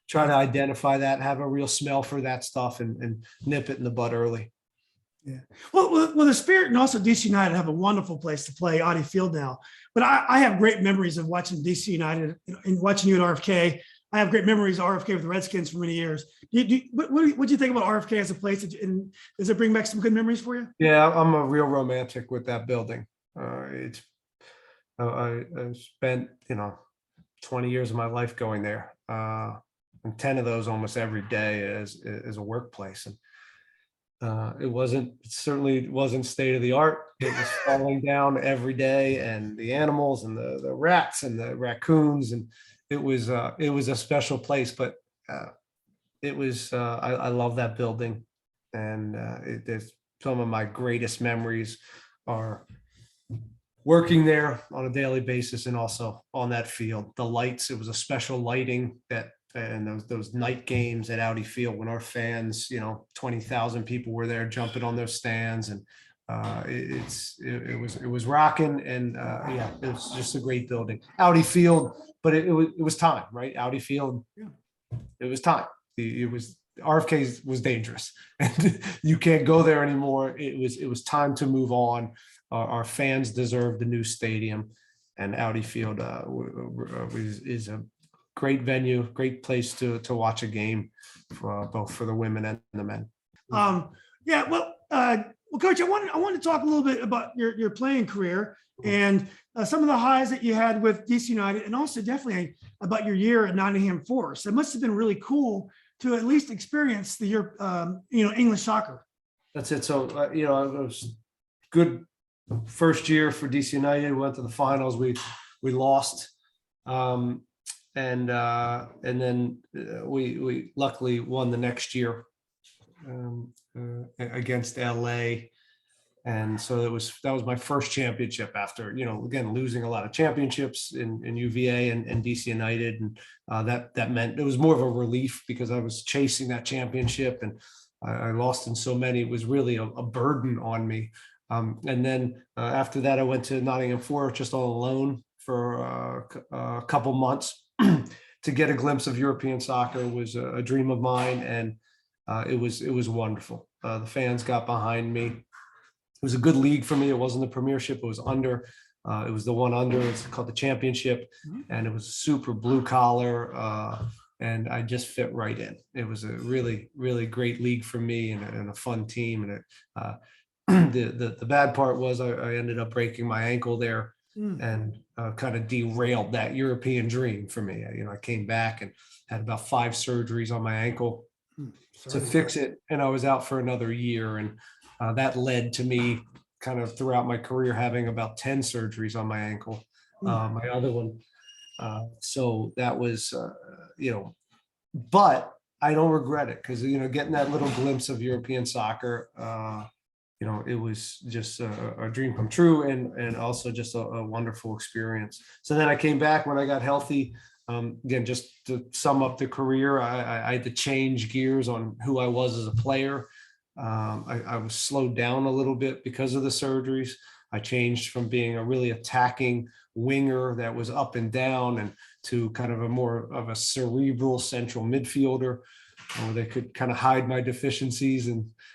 Try to identify that, have a real smell for that stuff, and nip it in the bud early.
Yeah. Well, the Spirit and also DC United have a wonderful place to play, Audi Field now. But I have great memories of watching DC United and watching you at RFK. I have great memories of RFK with the Redskins for many years. What do you think about RFK as a place? And does it bring back some good memories for you?
Yeah, I'm a real romantic with that building. I spent 20 years of my life going there, and 10 of those almost every day as a workplace. And it certainly wasn't state of the art. It was falling down every day, and the animals and the rats and the raccoons, and it was a special place. But I love that building, and there's some of my greatest memories are working there on a daily basis, and also on that field. The lights, it was a special lighting and those night games at Audi Field when our fans, 20,000 people were there jumping on their stands, and it was rocking, and yeah, it was just a great building. Audi Field, but it was time, right? Audi Field, it was time. It was RFK was dangerous, and you can't go there anymore. It was time to move on. Our fans deserve the new stadium, and Audi Field is a great venue, great place to watch a game, both for the women and the men.
Yeah, well, Coach, I want to talk a little bit about your playing career and some of the highs that you had with DC United, and also definitely about your year at Nottingham Forest. It must have been really cool to at least experience the year, English soccer.
That's it. So, it was good first year for DC United. We went to the finals. We lost. And then we luckily won the next year against LA, and so that was my first championship after again losing a lot of championships in UVA and DC United, and that meant it was more of a relief because I was chasing that championship, and I lost in so many. It was really a burden on me. And then after that, I went to Nottingham Forest just on loan for a couple months. To get a glimpse of European soccer was a dream of mine, and it was wonderful. The fans got behind me. It was a good league for me. It wasn't the Premiership. It was under. It was the one under. It's called the Championship, and it was super blue collar, and I just fit right in. It was a really, really great league for me, and a fun team. And the bad part was I ended up breaking my ankle there. And kind of derailed that European dream for me. I came back and had about 5 surgeries on my ankle to fix it, and I was out for another year. And that led to me kind of throughout my career having about 10 surgeries on my ankle, my other one. So that was, but I don't regret it, because getting that little glimpse of European soccer. It was just a dream come true, and also just a wonderful experience. So then I came back when I got healthy. Again, just to sum up the career, I had to change gears on who I was as a player. I was slowed down a little bit because of the surgeries. I changed from being a really attacking winger that was up and down, and to kind of a more of a cerebral central midfielder. They could kind of hide my deficiencies,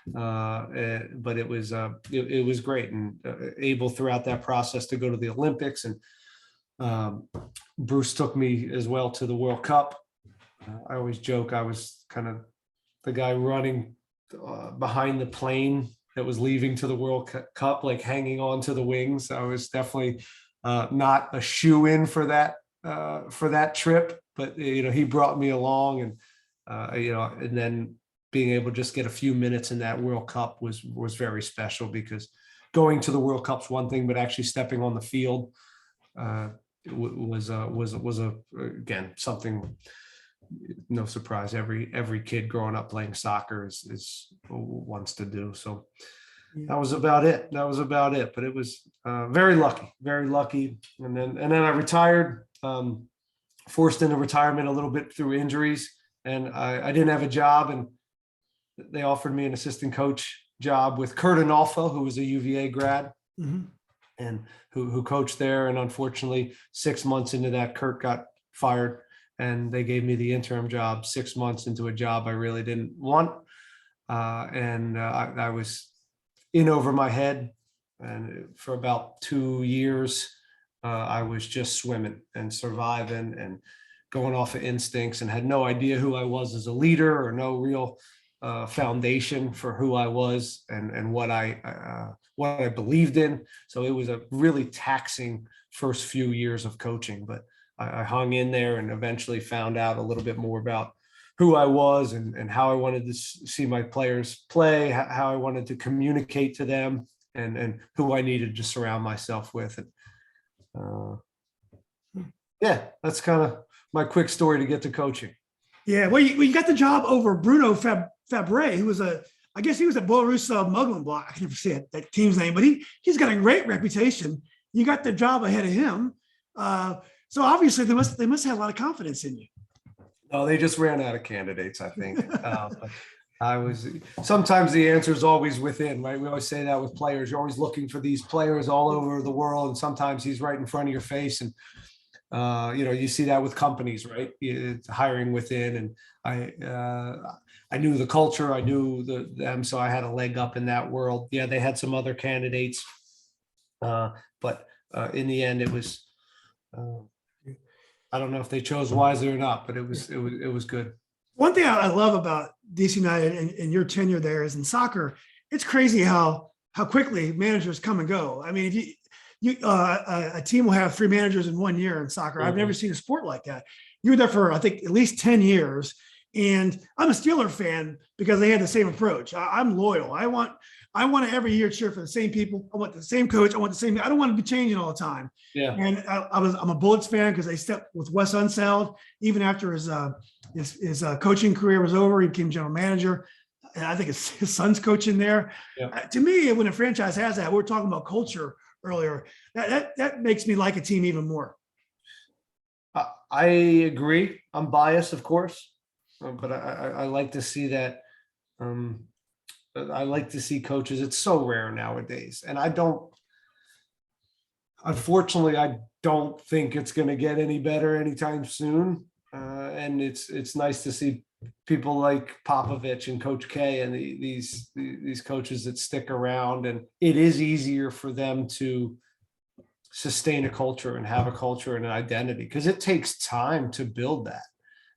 but it was great, and able throughout that process to go to the Olympics. And Bruce took me as well to the World Cup. I always joke I was kind of the guy running behind the plane that was leaving to the World Cup, like hanging on to the wings. I was definitely not a shoe-in for that trip, but he brought me along, and and then being able to just get a few minutes in that World Cup was very special, because going to the World Cup's one thing, but actually stepping on the field was again something. No surprise, every kid growing up playing soccer is wants to do. So that was about it. But it was very lucky. And then I retired, forced into retirement a little bit through injuries, and I didn't have a job, and they offered me an assistant coach job with Kurt Anolfo, who was a UVA grad. And who coached there. And unfortunately, 6 months into that, Kurt got fired, and they gave me the interim job 6 months into a job I really didn't want. I was in over my head. And for about 2 years, I was just swimming and surviving and going off of instincts, and had no idea who I was as a leader, or no real foundation for who I was and what I believed in. So it was a really taxing first few years of coaching, but I hung in there and eventually found out a little bit more about who I was and how I wanted to see my players play, how I wanted to communicate to them, and who I needed to surround myself with. And yeah, that's kind of my quick story to get to coaching.
Yeah, well, you got the job over Bruno Fabre, who was I guess he was at Belarus Mönchengladbach. I can never say that team's name, but he's got a great reputation. You got the job ahead of him, so obviously they must have a lot of confidence in you.
No, they just ran out of candidates, I think. Sometimes the answer is always within, right? We always say that with players. You're always looking for these players all over the world, and sometimes he's right in front of your face. And you see that with companies, right? It's hiring within, and I knew the culture, I knew them, so I had a leg up in that world. Yeah, they had some other candidates, but in the end, it was. I don't know if they chose wisely or not, but it was good.
One thing I love about DC United and your tenure there is in soccer. It's crazy how quickly managers come and go. I mean, if a team will have 3 managers in 1 year in soccer. I've never seen a sport like that. You were there for, I think, at least 10 years. And I'm a Steeler fan because they had the same approach. I'm loyal. I want to every year cheer for the same people. I want the same coach. I want the same. I don't want to be changing all the time.
Yeah.
And I'm a Bullets fan because they stepped with Wes Unseld even after his coaching career was over. He became general manager, and I think his son's coaching there. Yeah. To me, when a franchise has that, we're talking about culture earlier. That makes me like a team even more.
I agree. I'm biased, of course, but I like to see that. I like to see coaches. It's so rare nowadays, and unfortunately, I don't think it's going to get any better anytime soon. And it's nice to see people like Popovich and Coach K and these coaches that stick around, and it is easier for them to sustain a culture and have a culture and an identity, because it takes time to build that.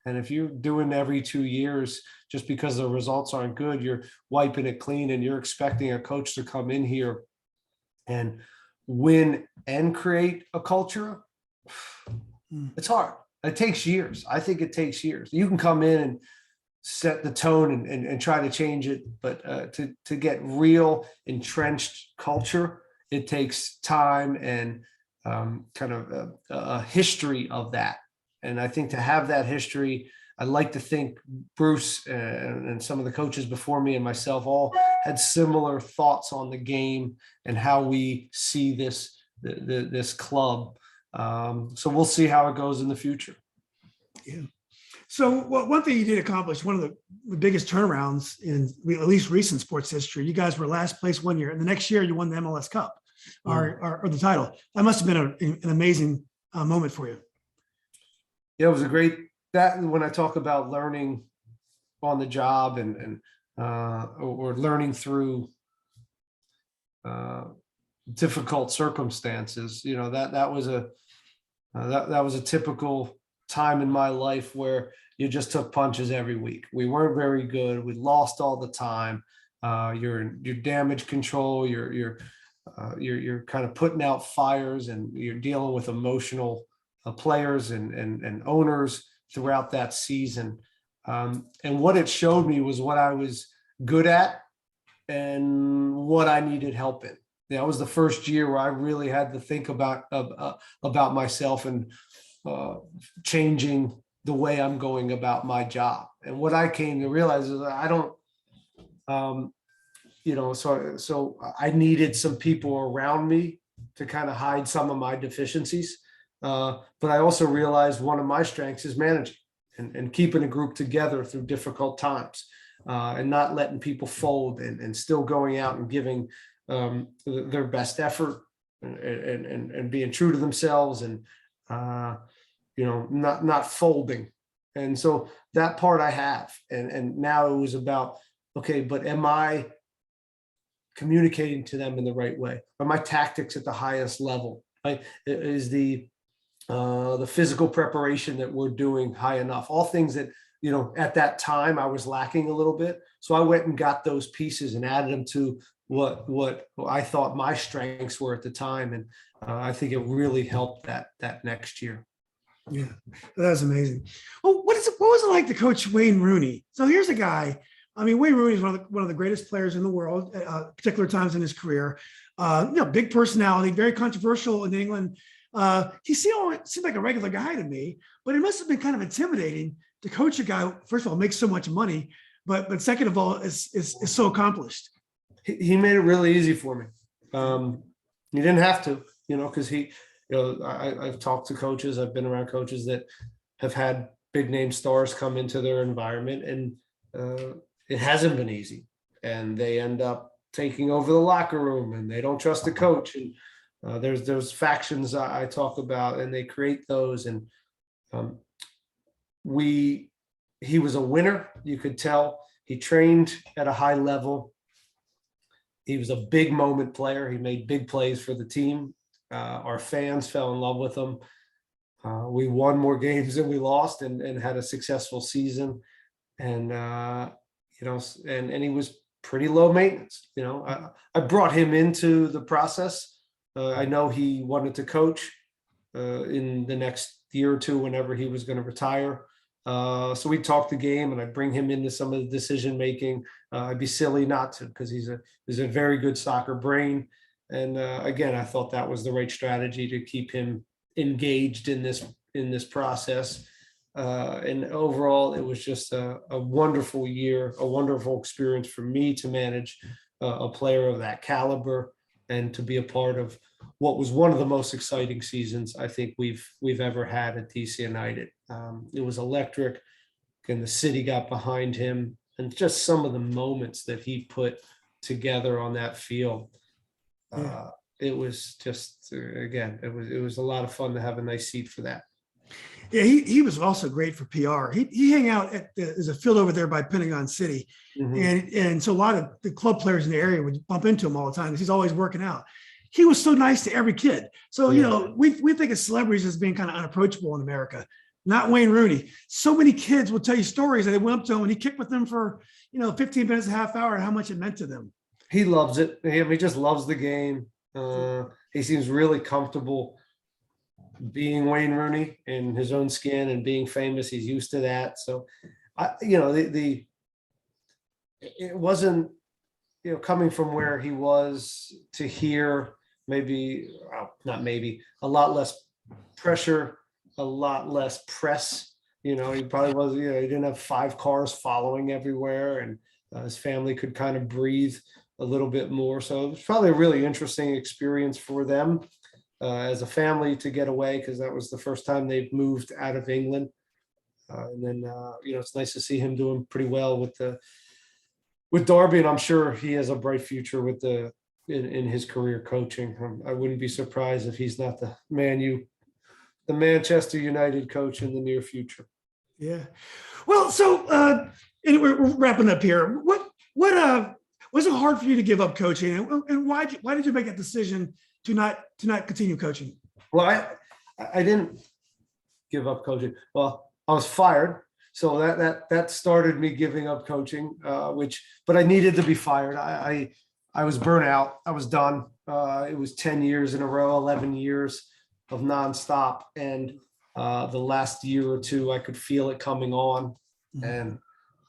And if you're doing every 2 years, just because the results aren't good, you're wiping it clean, and you're expecting a coach to come in here and win and create a culture, it's hard. It takes years. I think it takes years. You can come in and set the tone and try to change it, but to get real entrenched culture, it takes time and kind of a history of that. And I think to have that history, I like to think Bruce and some of the coaches before me and myself all had similar thoughts on the game and how we see this club. So we'll see how it goes in the future.
Yeah. So one thing you did accomplish, one of the biggest turnarounds in at least recent sports history, you guys were last place 1 year, and the next year you won the MLS Cup or the title. That must have been an amazing moment for you.
Yeah, it was a great, that when I talk about learning on the job or learning through difficult circumstances, that was a typical time in my life where you just took punches every week. We weren't very good. We lost all the time. Your damage control, you're kind of putting out fires, and you're dealing with emotional players and owners throughout that season. And what it showed me was what I was good at and what I needed help in. That was the first year where I really had to think about myself and changing the way I'm going about my job. And what I came to realize is that I don't, so I needed some people around me to kind of hide some of my deficiencies. But I also realized one of my strengths is managing and keeping a group together through difficult times, and not letting people fold, and still going out and giving their best effort, and being true to themselves, and not folding. And so that part I have, and now it was about, okay, but am I communicating to them in the right way? Are my tactics at the highest level? Right? Is the physical preparation that we're doing high enough? All things that, at that time I was lacking a little bit. So I went and got those pieces and added them to what I thought my strengths were at the time. And I think it really helped that next year.
Yeah, that was amazing. Well, what was it like to coach Wayne Rooney? So here's a guy. I mean, Wayne Rooney is one of the greatest players in the world at particular times in his career. Big personality, very controversial in England. He seemed like a regular guy to me, but it must have been kind of intimidating to coach a guy. First of all, makes so much money, but second of all, is so accomplished.
He made it really easy for me. He didn't have to, because I've talked to coaches. I've been around coaches that have had big name stars come into their environment, and it hasn't been easy. And they end up taking over the locker room, and they don't trust the coach. And there's factions I talk about, and they create those. And he was a winner. You could tell he trained at a high level. He was a big moment player. He made big plays for the team. Our fans fell in love with him. We won more games than we lost, and had a successful season. And and he was pretty low maintenance. I brought him into the process. I know he wanted to coach in the next year or two whenever he was going to retire. So we talked the game, and I'd bring him into some of the decision making. I'd be silly not to, because he's a very good soccer brain. And again, I thought that was the right strategy to keep him engaged in this process. And overall, it was just a wonderful year, a wonderful experience for me to manage a player of that caliber, and to be a part of what was one of the most exciting seasons I think we've ever had at DC United. It was electric, and the city got behind him, and just some of the moments that he put together on that field. It was just, again, it was a lot of fun to have a nice seat for that.
Yeah, he was also great for PR. He hang out there's a field over there by Pentagon City, and so a lot of the club players in the area would bump into him all the time because he's always working out. He was so nice to every kid. So we think of celebrities as being kind of unapproachable in America. Not Wayne Rooney. So many kids will tell you stories that they went up to him and he kicked with them for 15 minutes, a half hour, and how much it meant to them.
He loves it. He just loves the game. He seems really comfortable being Wayne Rooney in his own skin and being famous. He's used to that. So, it wasn't, coming from where he was to here, a lot less pressure, a lot less press. He probably was, he didn't have 5 cars following everywhere, and his family could kind of breathe a little bit more. So it was probably a really interesting experience for them as a family to get away, because that was the first time they've moved out of England. And then, it's nice to see him doing pretty well with Derby, and I'm sure he has a bright future in his career coaching. I wouldn't be surprised if he's not the Manchester United coach in the near future.
Yeah. Well, so and we're wrapping up here. What was it hard for you to give up coaching, and why did you make that decision to not continue coaching?
Well, I didn't give up coaching. Well, I was fired, so that started me giving up coaching. But I needed to be fired. I was burnt out. I was done. It was 10 years in a row, 11 years of nonstop, and the last year or two, I could feel it coming on. And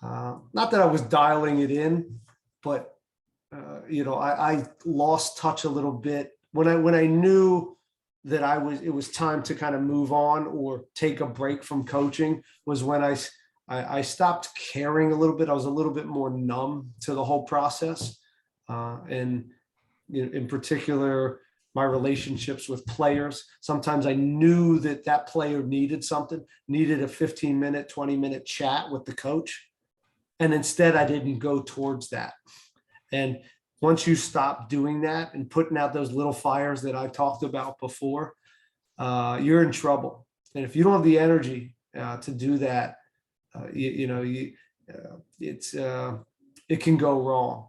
not that I was dialing it in, but I lost touch a little bit when I knew that it was time to kind of move on or take a break from coaching, was when I stopped caring a little bit. I was a little bit more numb to the whole process. And in particular, my relationships with players. Sometimes I knew that player needed a 15-minute, 20-minute chat with the coach. And instead I didn't go towards that. And once you stop doing that and putting out those little fires that I talked about before, you're in trouble. And if you don't have the energy to do that, it can go wrong.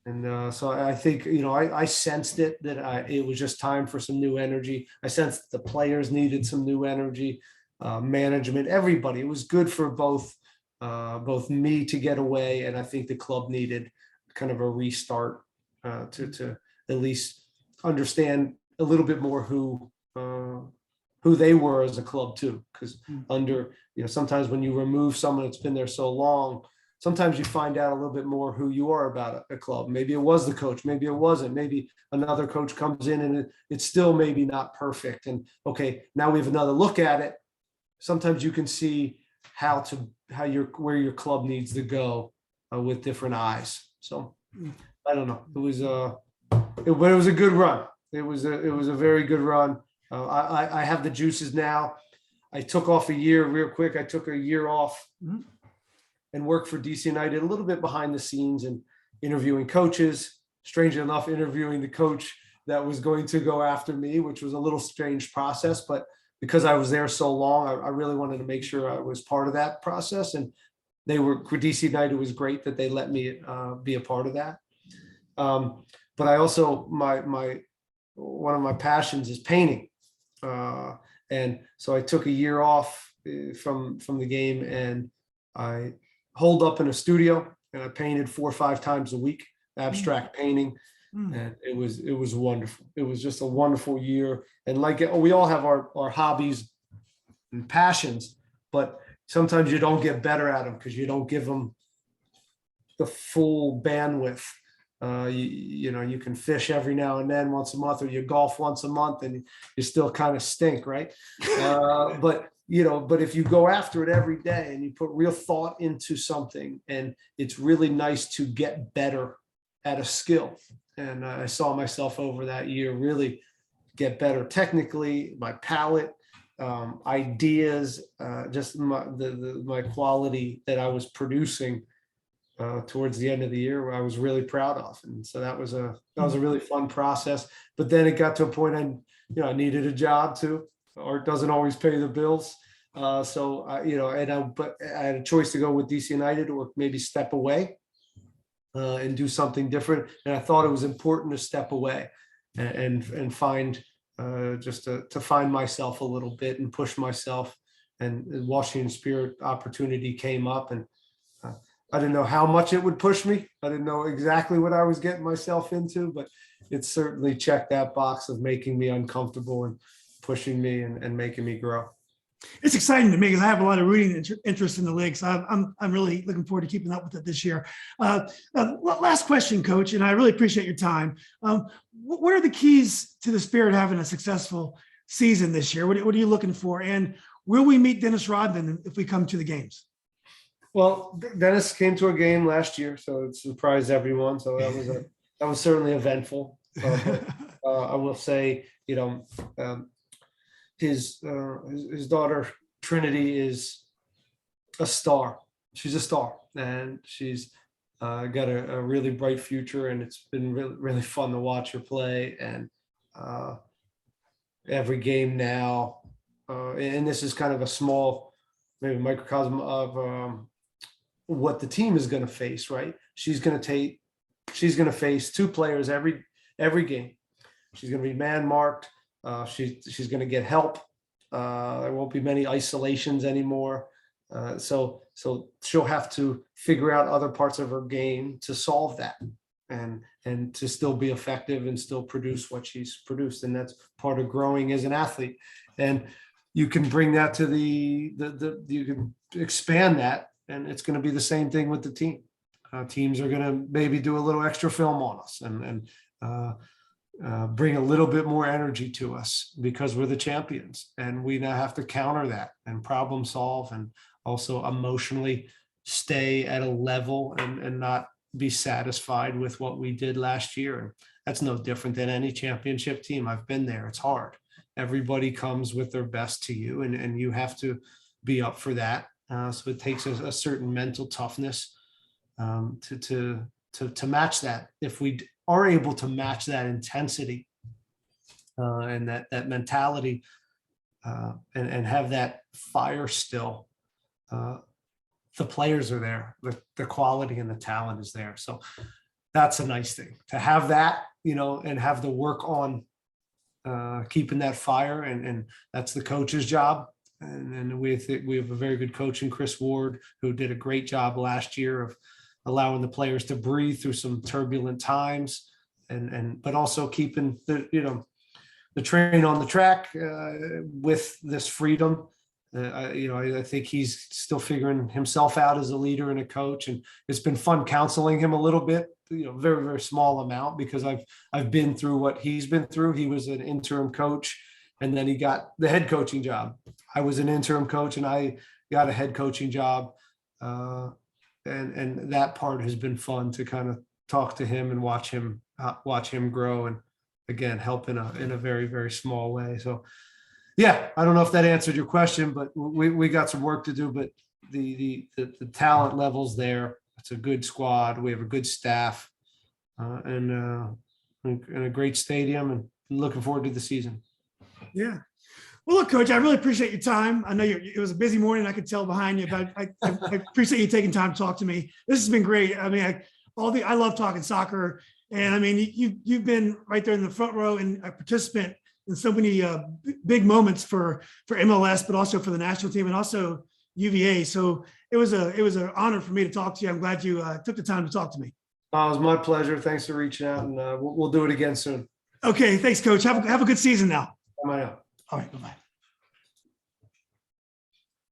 And so I think, I sensed it, that it was just time for some new energy. I sensed the players needed some new energy, management, everybody. It was good for both me to get away, and I think the club needed kind of a restart to at least understand a little bit more who they were as a club too. Because sometimes when you remove someone that's been there so long, sometimes you find out a little bit more who you are about a club. Maybe it was the coach, maybe it wasn't. Maybe another coach comes in and it's still maybe not perfect. And okay, now we have another look at it. Sometimes you can see where your club needs to go with different eyes. So I don't know. It was a good run. It was a very good run. I have the juices now. I took off a year real quick. I took a year off. Mm-hmm. And worked for DC United a little bit behind the scenes and interviewing coaches. Strangely enough, interviewing the coach that was going to go after me, which was a little strange process. But because I was there so long, I really wanted to make sure I was part of that process. And DC United was great that they let me be a part of that. But I also, one of my passions is painting. And so I took a year off from the game, and I holed up in a studio, and I painted 4 or 5 times a week, abstract painting. And it was wonderful. It was just a wonderful year. And we all have our hobbies and passions, but sometimes you don't get better at them because you don't give them the full bandwidth. You can fish every now and then once a month, or you golf once a month, and you still kind of stink, right? But if you go after it every day and you put real thought into something, and it's really nice to get better at a skill. And I saw myself over that year really get better technically, my palette, ideas, just my quality that I was producing towards the end of the year, I was really proud of. And so that was a really fun process. But then it got to a point I needed a job too. Art doesn't always pay the bills. So I had a choice to go with DC United or maybe step away and do something different. And I thought it was important to step away and find just to find myself a little bit and push myself. And the Washington Spirit opportunity came up, and I didn't know how much it would push me. I didn't know exactly what I was getting myself into, but it certainly checked that box of making me uncomfortable and pushing me and making me grow.
It's exciting to me because I have a lot of rooting interest in the league. So I'm really looking forward to keeping up with it this year. Last question, Coach, and I really appreciate your time. What are the keys to the Spirit having a successful season this year? What are you looking for? And will we meet Dennis Rodman if we come to the games?
Well, Dennis came to a game last year, so it surprised everyone. So that was certainly eventful. I will say, his daughter Trinity is a star. She's a star, and she's got a really bright future. And it's been really, really fun to watch her play. And every game now, and this is kind of a small, maybe microcosm of what the team is going to face, right? She's going to face 2 players every game. She's going to be man marked. She's going to get help. There won't be many isolations anymore. So she'll have to figure out other parts of her game to solve that and to still be effective and still produce what she's produced. And that's part of growing as an athlete. And you can bring that to you can expand that and it's going to be the same thing with the team. Teams are going to maybe do a little extra film on us and bring a little bit more energy to us because we're the champions, and we now have to counter that and problem solve, and also emotionally stay at a level and not be satisfied with what we did last year. And that's no different than any championship team. I've been there. It's hard. Everybody comes with their best to you, and you have to be up for that. So it takes a certain mental toughness to match that. If we are able to match that intensity and that mentality and have that fire still, the players are there, the quality and the talent is there. So that's a nice thing to have that, and have the work on keeping that fire. And that's the coach's job. And we have a very good coach in Chris Ward, who did a great job last year of allowing the players to breathe through some turbulent times, but also keeping the train on the track with this freedom. I think he's still figuring himself out as a leader and a coach, and it's been fun counseling him a little bit, very, very small amount, because I've been through what he's been through. He was an interim coach, and then he got the head coaching job. I was an interim coach, and I got a head coaching job. And that part has been fun to kind of talk to him and watch him grow, and again, help in a very, very small way. So yeah, I don't know if that answered your question, but we got some work to do, but the talent level's there. It's a good squad. We have a good staff, and a great stadium, and looking forward to the season.
Yeah. Well, look, Coach, I really appreciate your time. I know it was a busy morning. I could tell behind you, but I appreciate you taking time to talk to me. This has been great. I mean, I love talking soccer, and I mean, you've been right there in the front row and a participant in so many big moments for MLS, but also for the national team and also UVA. So it was an honor for me to talk to you. I'm glad you took the time to talk to me.
It was my pleasure. Thanks for reaching out, and we'll do it again soon.
Okay, thanks, Coach. Have a good season now.
Bye now.
All right, bye-bye.